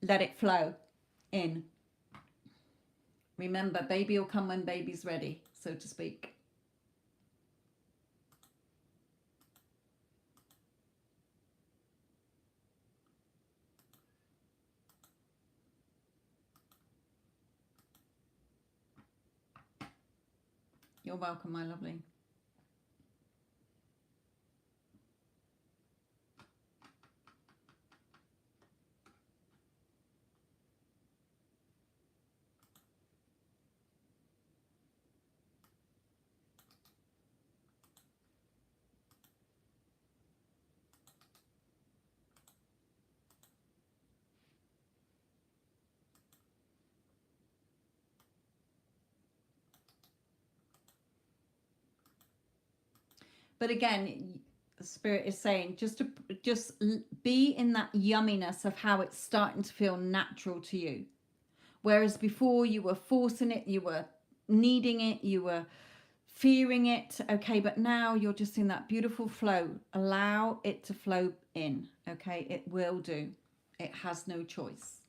Let it flow in. Remember, baby will come when baby's ready, so to speak. You're welcome, my lovely. But again, the Spirit is saying just be in that yumminess of how it's starting to feel natural to you. Whereas before you were forcing it, you were needing it, you were fearing it. Okay, but now you're just in that beautiful flow. Allow it to flow in. Okay, it will do. It has no choice.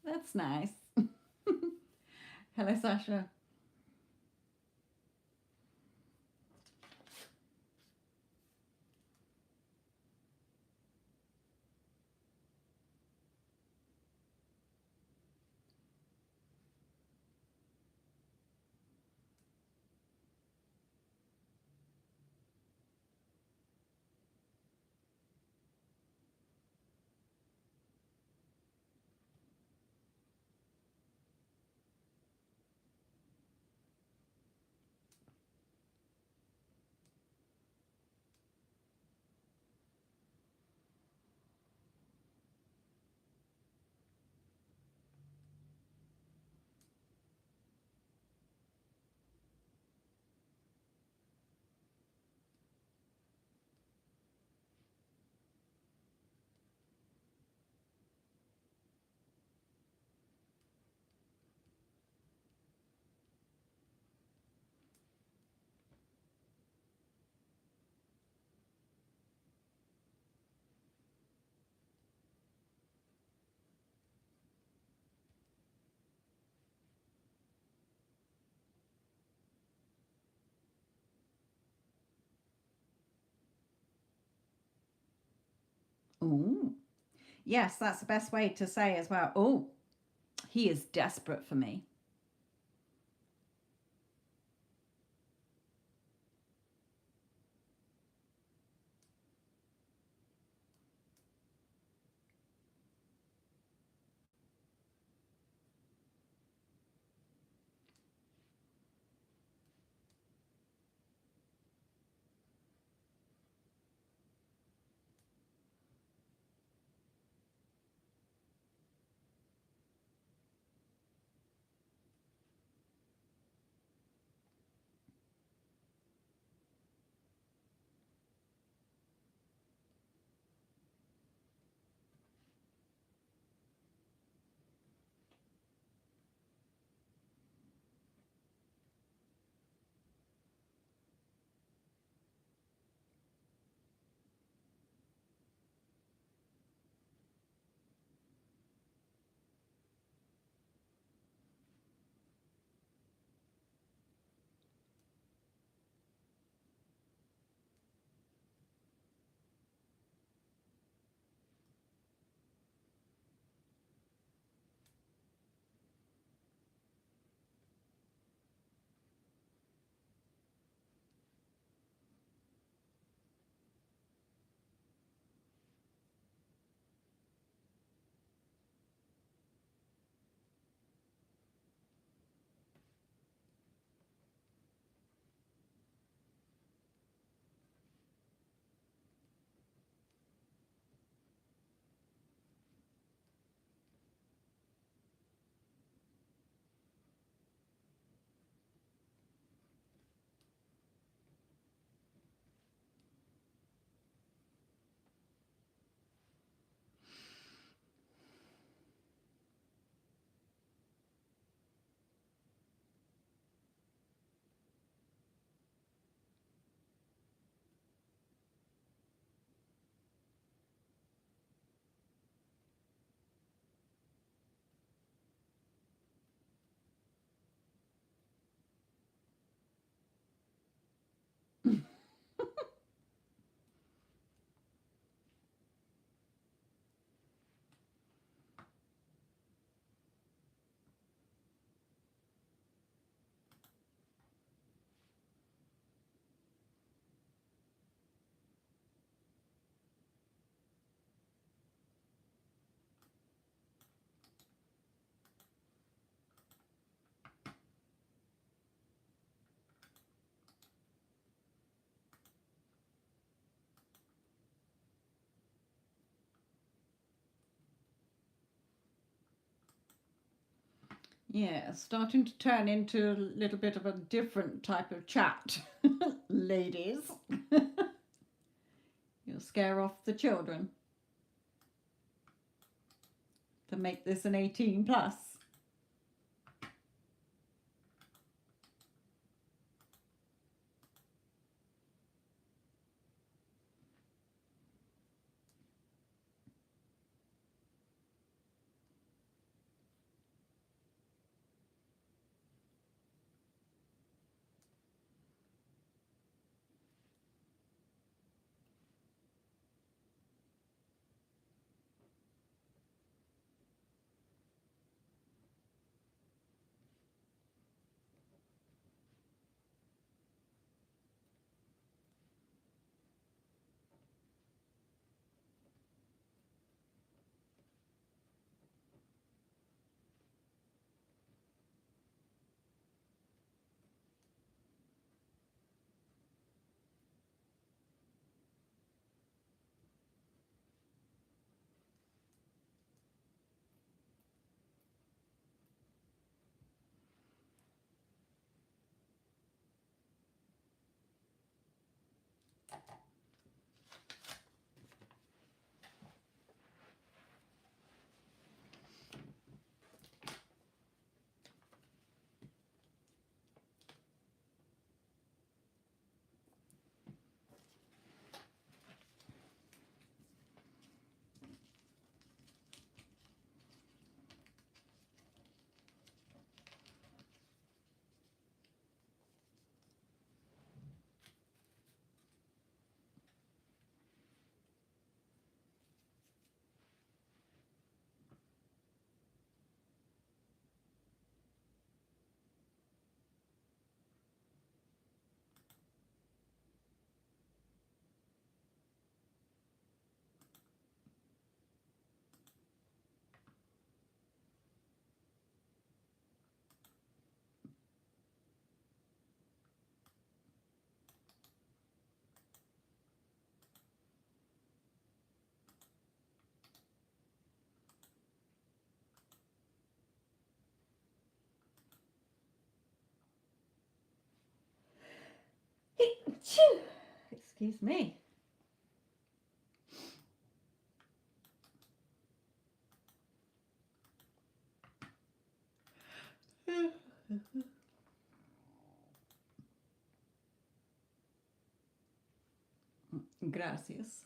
That's nice. Hello, Sasha. Oh, yes, that's the best way to say as well. Oh, he is desperate for me. Yeah, starting to turn into a little bit of a different type of chat, ladies. You'll scare off the children to make this an 18 plus. Excuse me. Gracias.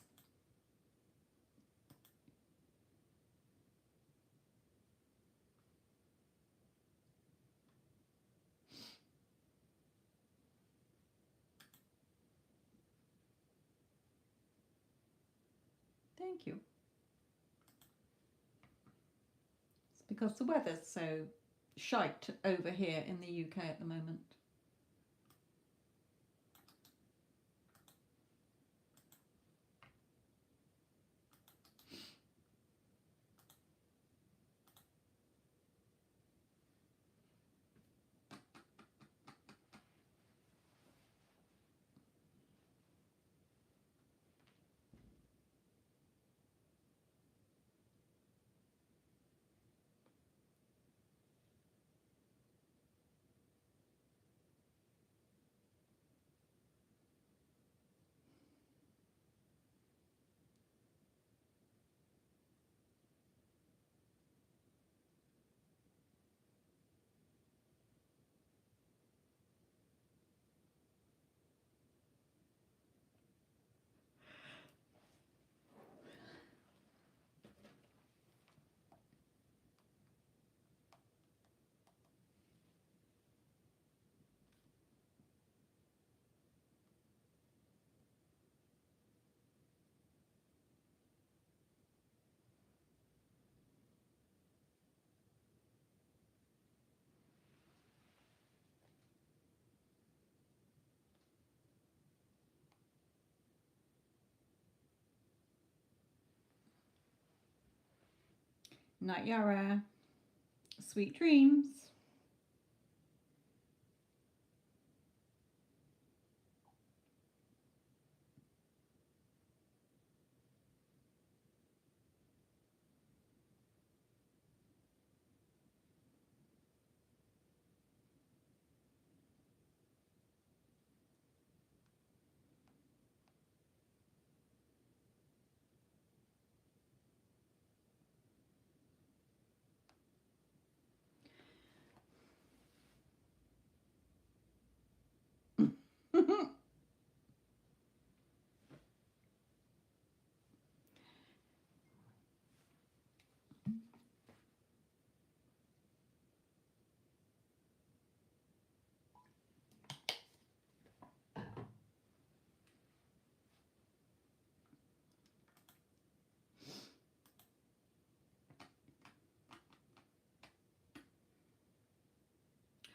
Thank you. It's because the weather's so shite over here in the UK at the moment. Night Yara. Sweet dreams.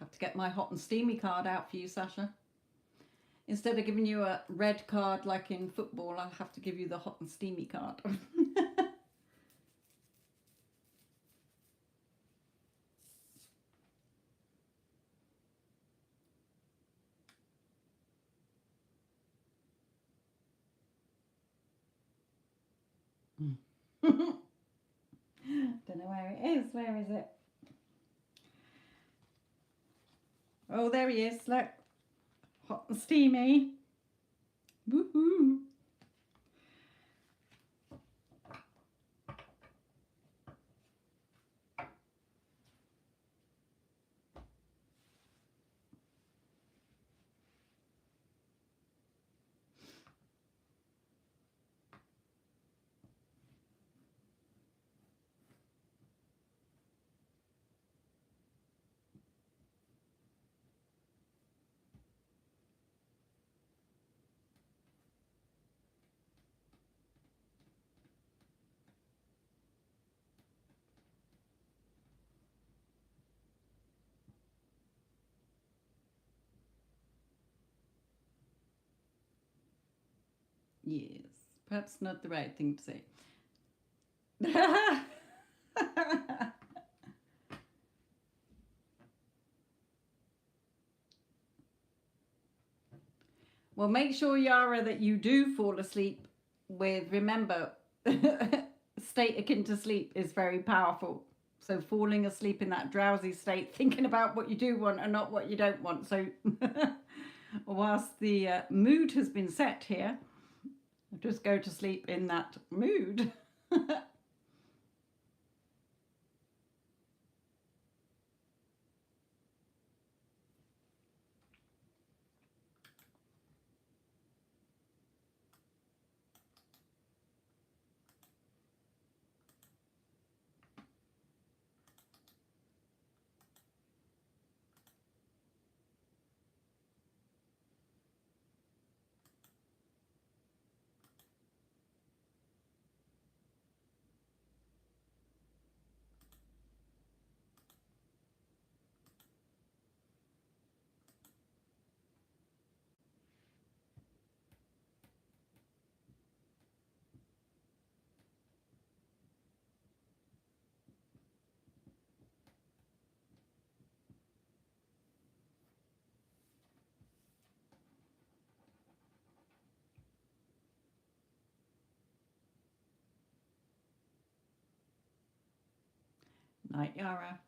Have to get my hot and steamy card out for you, Sasha. Instead of giving you a red card like in football, I'll have to give you the hot and steamy card. Don't know where it is. Where is it? Oh, there he is. Look. Hot and steamy. Woohoo. Yes. Perhaps not the right thing to say. Well, make sure, Yara, that you do fall asleep with, remember, state akin to sleep is very powerful. So falling asleep in that drowsy state, thinking about what you do want and not what you don't want. So whilst the mood has been set here, just go to sleep in that mood. Night, Yara.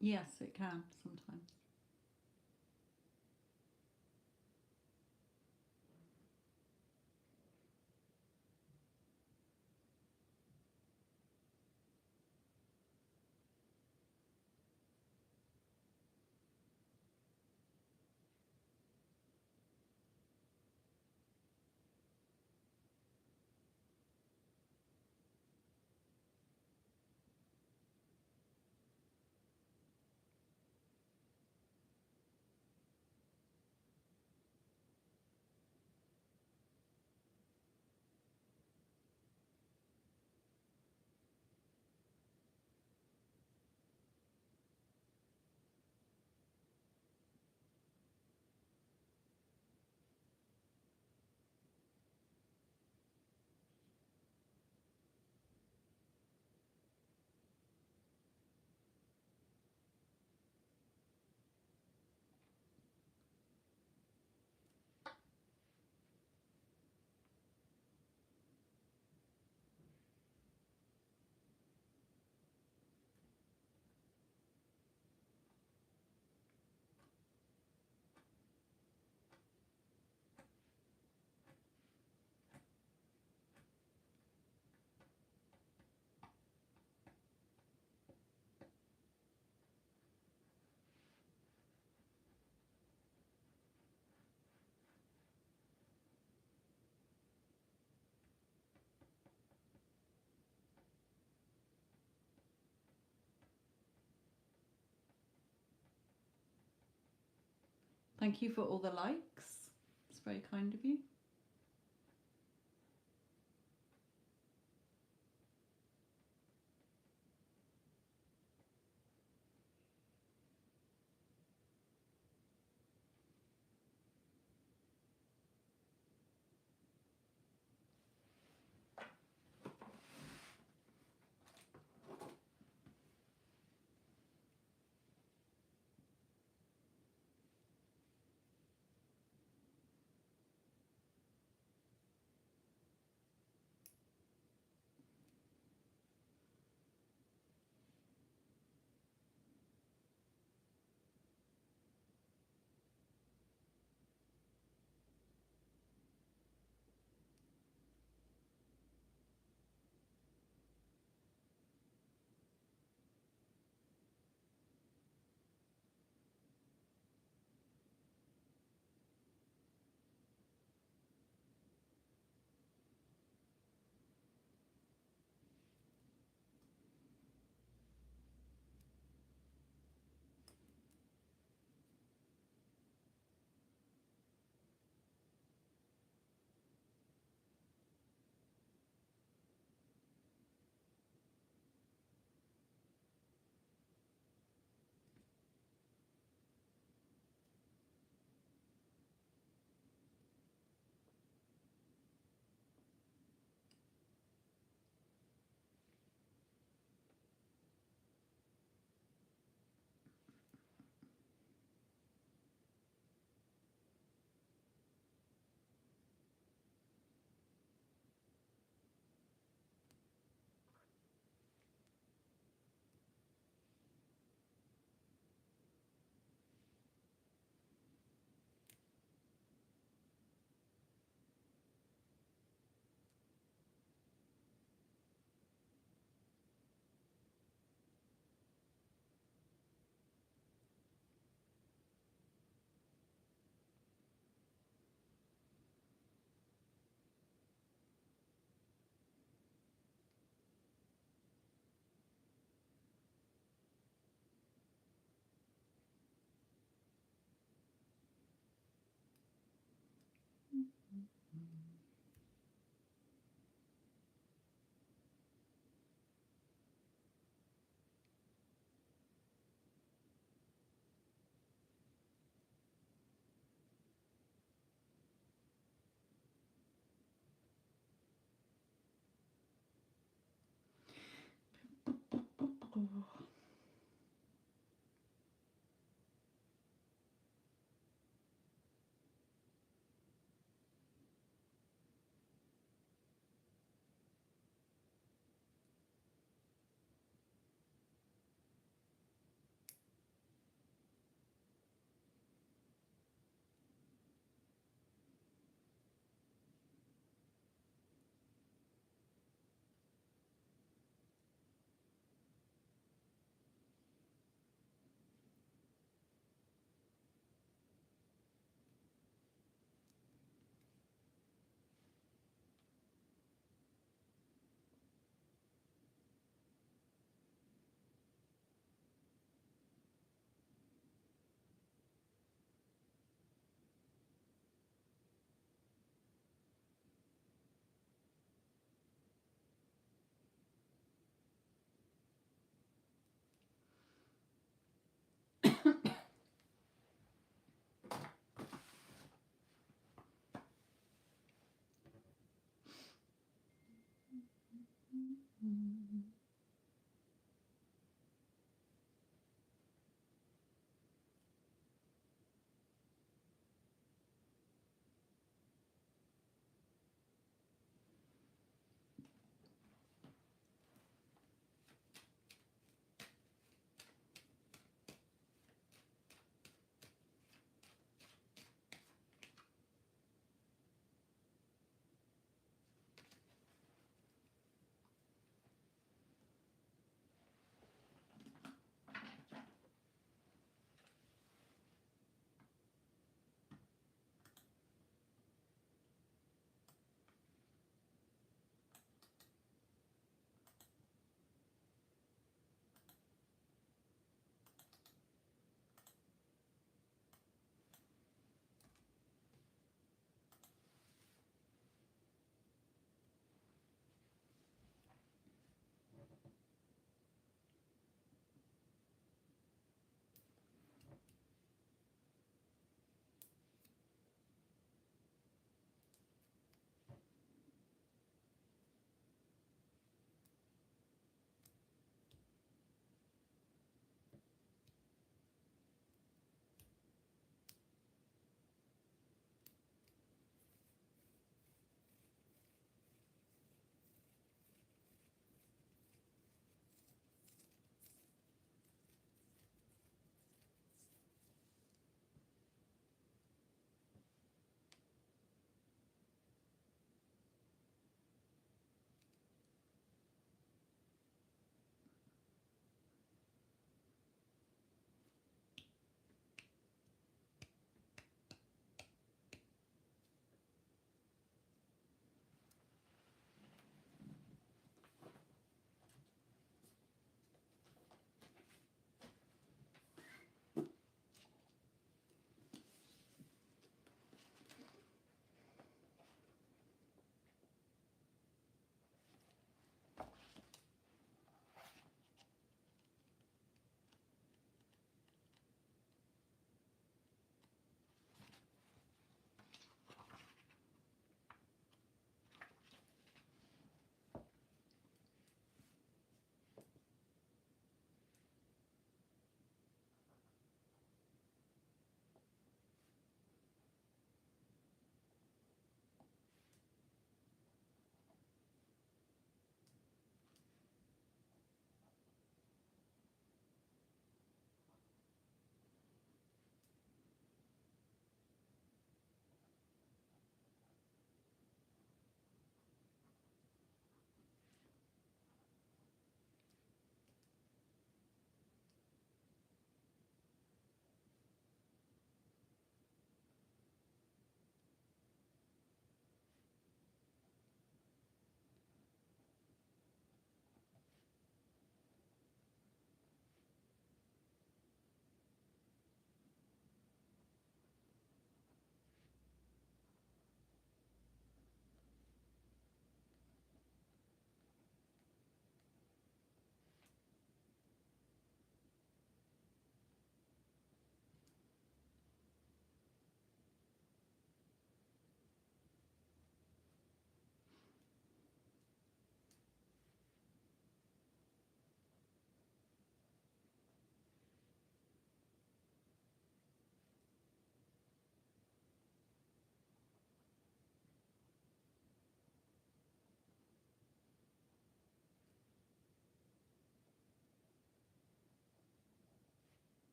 Yes, it can sometimes. Thank you for all the likes. It's very kind of you.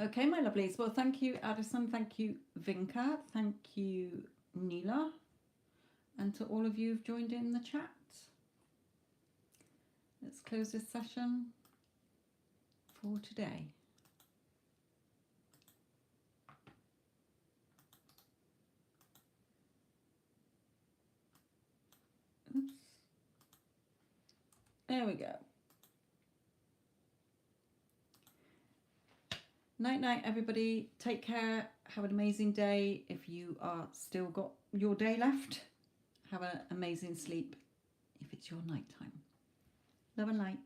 Okay, my lovelies. Well, thank you, Addison. Thank you, Vinka. Thank you, Neela. And to all of you who've joined in the chat. Let's close this session for today. Oops. There we go. Night, night, everybody. Take care. Have an amazing day. If you are still got your day left, have an amazing sleep if it's your night time. Love and light.